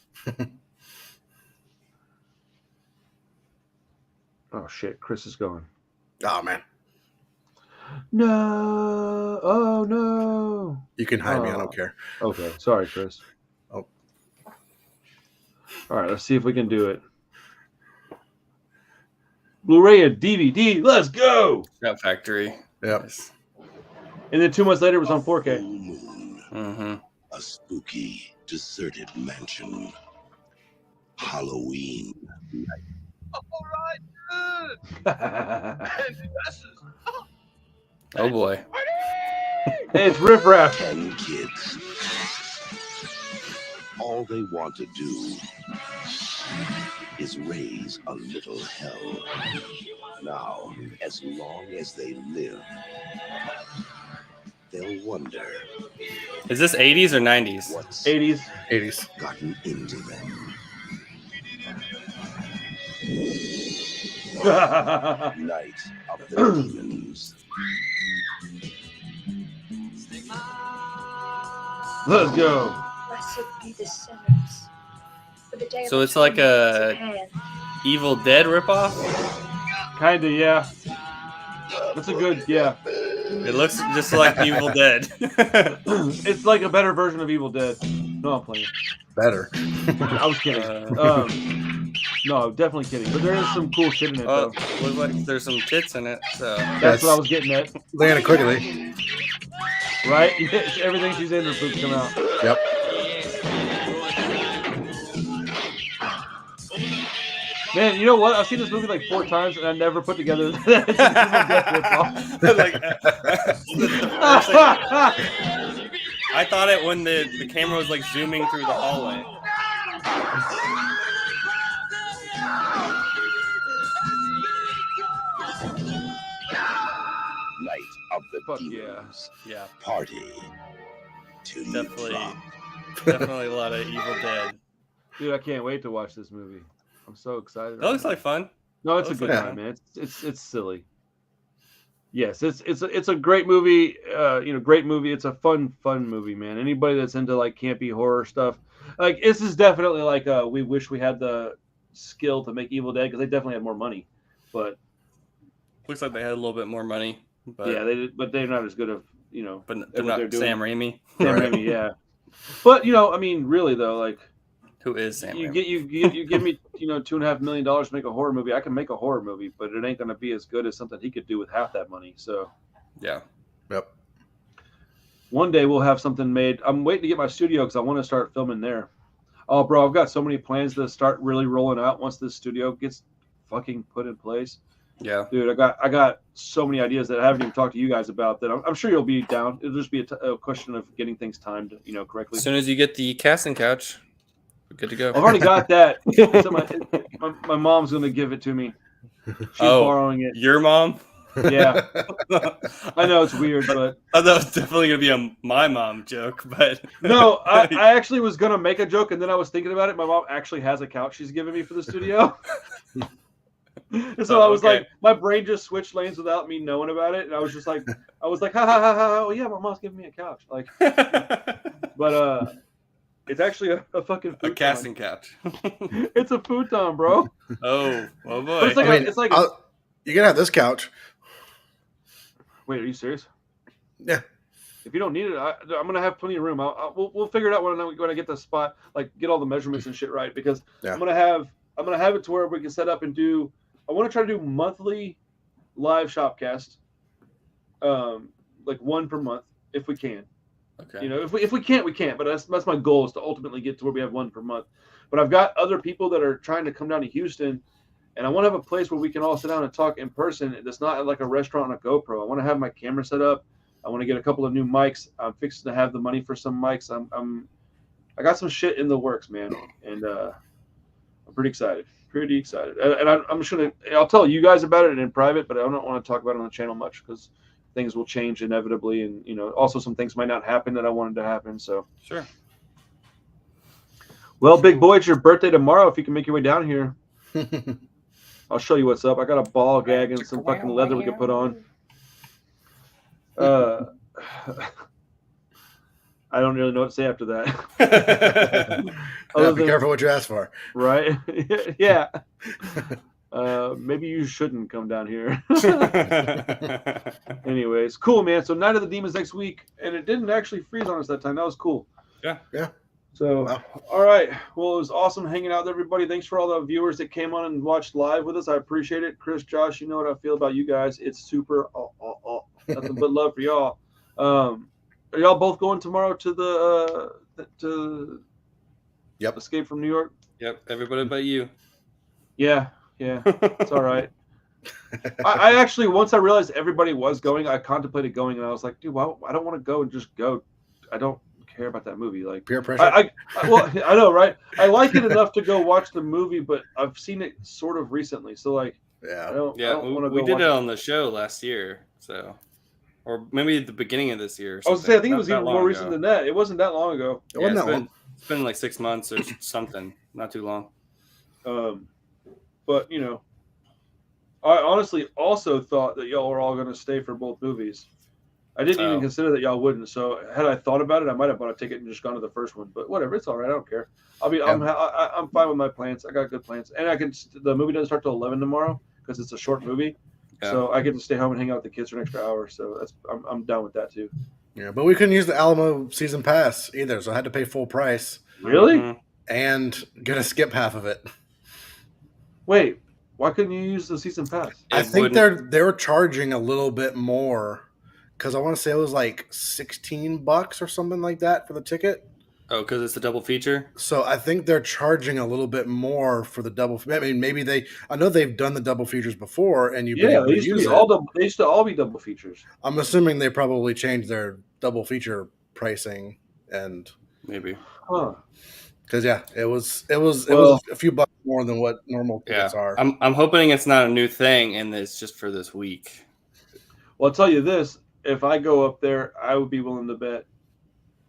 Oh shit, Chris is gone. Oh man. No. Oh no. You can hide me. I don't care. Okay. Sorry, Chris. Oh. All right. Let's see if we can do it. Blu-ray and DVD. Let's go. Shout Factory. Yep. Nice. And then 2 months later, it was on 4K. Mm-hmm. A spooky, deserted mansion. Halloween. All right. Oh boy. Hey, it's Riff Raff. 10 kids. All they want to do is raise a little hell. Now, as long as they live, they'll wonder Is this 80s or 90s? what's 80s. 80s. gotten into them. Night of the Demons. Let's go. Blessed be the sinners. For the day So of it's like atonement is a at hand. Evil Dead ripoff? Kinda, yeah. That's a good, yeah. It looks just like Evil Dead. It's like a better version of Evil Dead. No, I'm playing. Better. I was kidding. No, definitely kidding. But there is some cool shit in it, Oh, though. looks like there's some tits in it. So That's what I was getting at. Lana Quigley. Right? Everything she's in, her boobs come out. Yep. Man, you know what? I've seen this movie like 4 times, and I never put together that it's an Evil Dead ripoff. I thought it when the camera was like zooming through the hallway. Night of the Fuck yeah. Demons. Yeah, Party. To definitely a lot of Evil Dead. Dude, I can't wait to watch this movie. I'm so excited. That looks like fun. No, it's a looks good like time, man. It's silly. Yes, it's a great movie. Great movie. It's a fun movie, man. Anybody that's into like campy horror stuff, like this is definitely like we wish we had the skill to make Evil Dead because they definitely had more money, but Looks like they had a little bit more money. But yeah, they did, but they're not as good of but at they're what not doing. Sam Raimi. Sam Raimi, yeah. But I mean, really though, like Who is Sam you Raimi? you give me $2.5 million to make a horror movie. I can make a horror movie, but it ain't gonna be as good as something he could do with half that money. So Yeah. Yep. one day we'll have something made. I'm waiting to get my studio because I want to start filming there. Oh, bro, I've got so many plans to start really rolling out once this studio gets fucking put in place. Yeah. Dude, I got so many ideas that I haven't even talked to you guys about that I'm sure you'll be down. It'll just be a question of getting things timed, correctly. As soon as you get the casting couch, we're good to go. I've already got that. So my mom's going to give it to me. She's borrowing it. Your mom? Yeah. I know it's weird, but I thought it was definitely going to be a my mom joke, but no, I actually was going to make a joke, and then I was thinking about it. My mom actually has a couch she's giving me for the studio. And so I was like, my brain just switched lanes without me knowing about it, and I was like, ha ha ha ha. Oh yeah, my mom's giving me a couch, like, but it's actually a fucking futon. A casting couch. It's a futon, bro. Oh boy. But it's like you can have this couch. Wait, are you serious? Yeah. If you don't need it, I'm gonna have plenty of room. We'll figure it out when I get the spot, like get all the measurements and shit right, because I'm gonna have it to where we can set up and do. I want to try to do monthly live SHOPcast, like one per month if we can. Okay. If we can't, we can't. But that's my goal, is to ultimately get to where we have one per month. But I've got other people that are trying to come down to Houston, and I want to have a place where we can all sit down and talk in person. That's not like a restaurant on a GoPro. I want to have my camera set up. I want to get a couple of new mics. I'm fixing to have the money for some mics. I got some shit in the works, man, and I'm pretty excited. And I'm just I'll tell you guys about it in private, but I don't want to talk about it on the channel much because things will change inevitably, and also some things might not happen that I wanted to happen. So sure. Well, big boy, it's your birthday tomorrow. If you can make your way down here, I'll show you what's up. I got a ball gag and some fucking leather we can put on. I don't really know what to say after that. Be careful what you ask for. Right? Yeah. Maybe you shouldn't come down here. Anyways, cool, man. So Night of the Demons next week, and it didn't actually freeze on us that time. That was cool. Yeah. So, All right. Well, it was awesome hanging out with everybody. Thanks for all the viewers that came on and watched live with us. I appreciate it. Chris, Josh, you know what I feel about you guys. It's super nothing but love for y'all. Are y'all both going tomorrow to the Yep. Escape from New York? Yep. Everybody but you. Yeah. It's all right. I actually, once I realized everybody was going, I contemplated going, and I was like, dude, well, I don't want to go and just go. I don't care about that movie. Like peer pressure. Well, I know, right? I like it enough to go watch the movie, but I've seen it sort of recently, so like, yeah, I don't want to go. We did it on the show last year, so. Or maybe at the beginning of this year. I was saying, I think it was even more recent than that. It wasn't that long ago. It wasn't that long. It's been like 6 months or something. Not too long. But I honestly also thought that y'all were all going to stay for both movies. I didn't even consider that y'all wouldn't. So had I thought about it, I might have bought a ticket and just gone to the first one. But whatever, it's all right. I don't care. I'm fine with my plans. I got good plans, and the movie doesn't start till 11 tomorrow because it's a short movie. Yeah. So I get to stay home and hang out with the kids for an extra hour. So I'm down with that too. Yeah, but we couldn't use the Alamo season pass either, so I had to pay full price. Really? Mm-hmm. And gonna skip half of it. Wait, why couldn't you use the season pass? I think they were charging a little bit more because I want to say it was like $16 or something like that for the ticket. Oh, because it's a double feature? So I think they're charging a little bit more for the double. I mean, maybe I know they've done the double features before, and they used to all be double features. I'm assuming they probably changed their double feature pricing, and maybe. Huh. Because it was a few bucks more than what normal tickets are. I'm hoping it's not a new thing and it's just for this week. Well, I'll tell you this: if I go up there, I would be willing to bet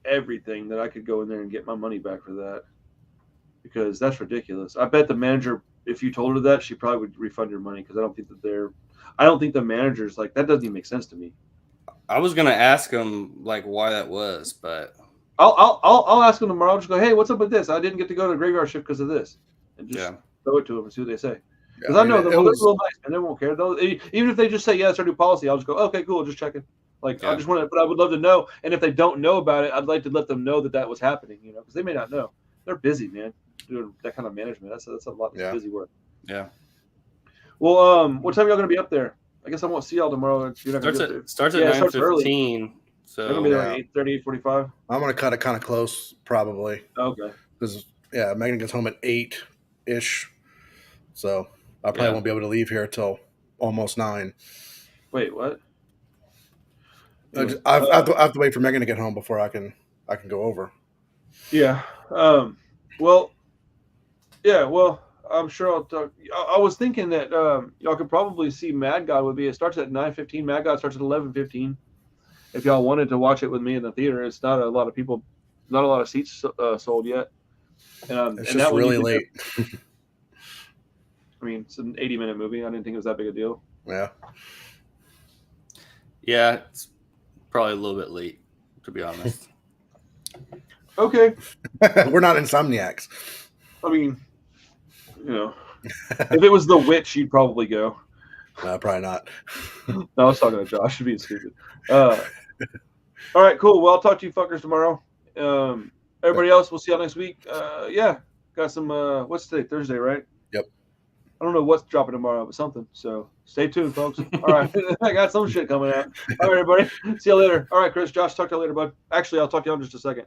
everything that I could go in there and get my money back for that, because that's ridiculous. I bet the manager, if you told her that, she probably would refund your money, because I don't think the manager's like, that doesn't even make sense to me. I was gonna ask him like why that was, but I'll ask him tomorrow. I'll just go, hey, what's up with this? I didn't get to go to the graveyard shift because of this, and just throw it to him and see what they say. Because I know them. it They're was, real nice, and they won't care. Even if they just say, "Yeah, it's our new policy," I'll just go, "Okay, cool, just checking." Like I just want to, but I would love to know. And if they don't know about it, I'd like to let them know that was happening. Because they may not know. They're busy, man, doing that kind of management. That's a lot of busy work. Yeah. Well, what time are y'all gonna be up there? I guess I won't see y'all tomorrow. Starts at 9:15. So they're gonna be there like 8:30, 8:45. I'm gonna cut it kind of close, probably. Okay. Because Megan gets home at 8-ish, so I probably won't be able to leave here till almost 9. Wait, what? I have to wait for Megan to get home before I can go over. Yeah. Well, I'm sure I'll talk. I was thinking that y'all could probably see Mad God would be. It starts at 9:15. Mad God starts at 11:15. If y'all wanted to watch it with me in the theater, it's not a lot of people, not a lot of seats sold yet. It's just really late. I mean, it's an 80-minute movie. I didn't think it was that big a deal. Yeah. Yeah, it's probably a little bit late, to be honest. Okay. We're not insomniacs. I mean, if it was The Witch, you'd probably go. Probably not. No, I was talking to Josh. You're being stupid. All right, cool. Well, I'll talk to you fuckers tomorrow. Everybody else, we'll see y'all next week. Got some, what's today? Thursday, right? Yep. I don't know what's dropping tomorrow, but something. So stay tuned, folks. All right. I got some shit coming out. All right, everybody. See you later. All right, Chris, Josh, talk to you later, bud. Actually, I'll talk to you in just a second.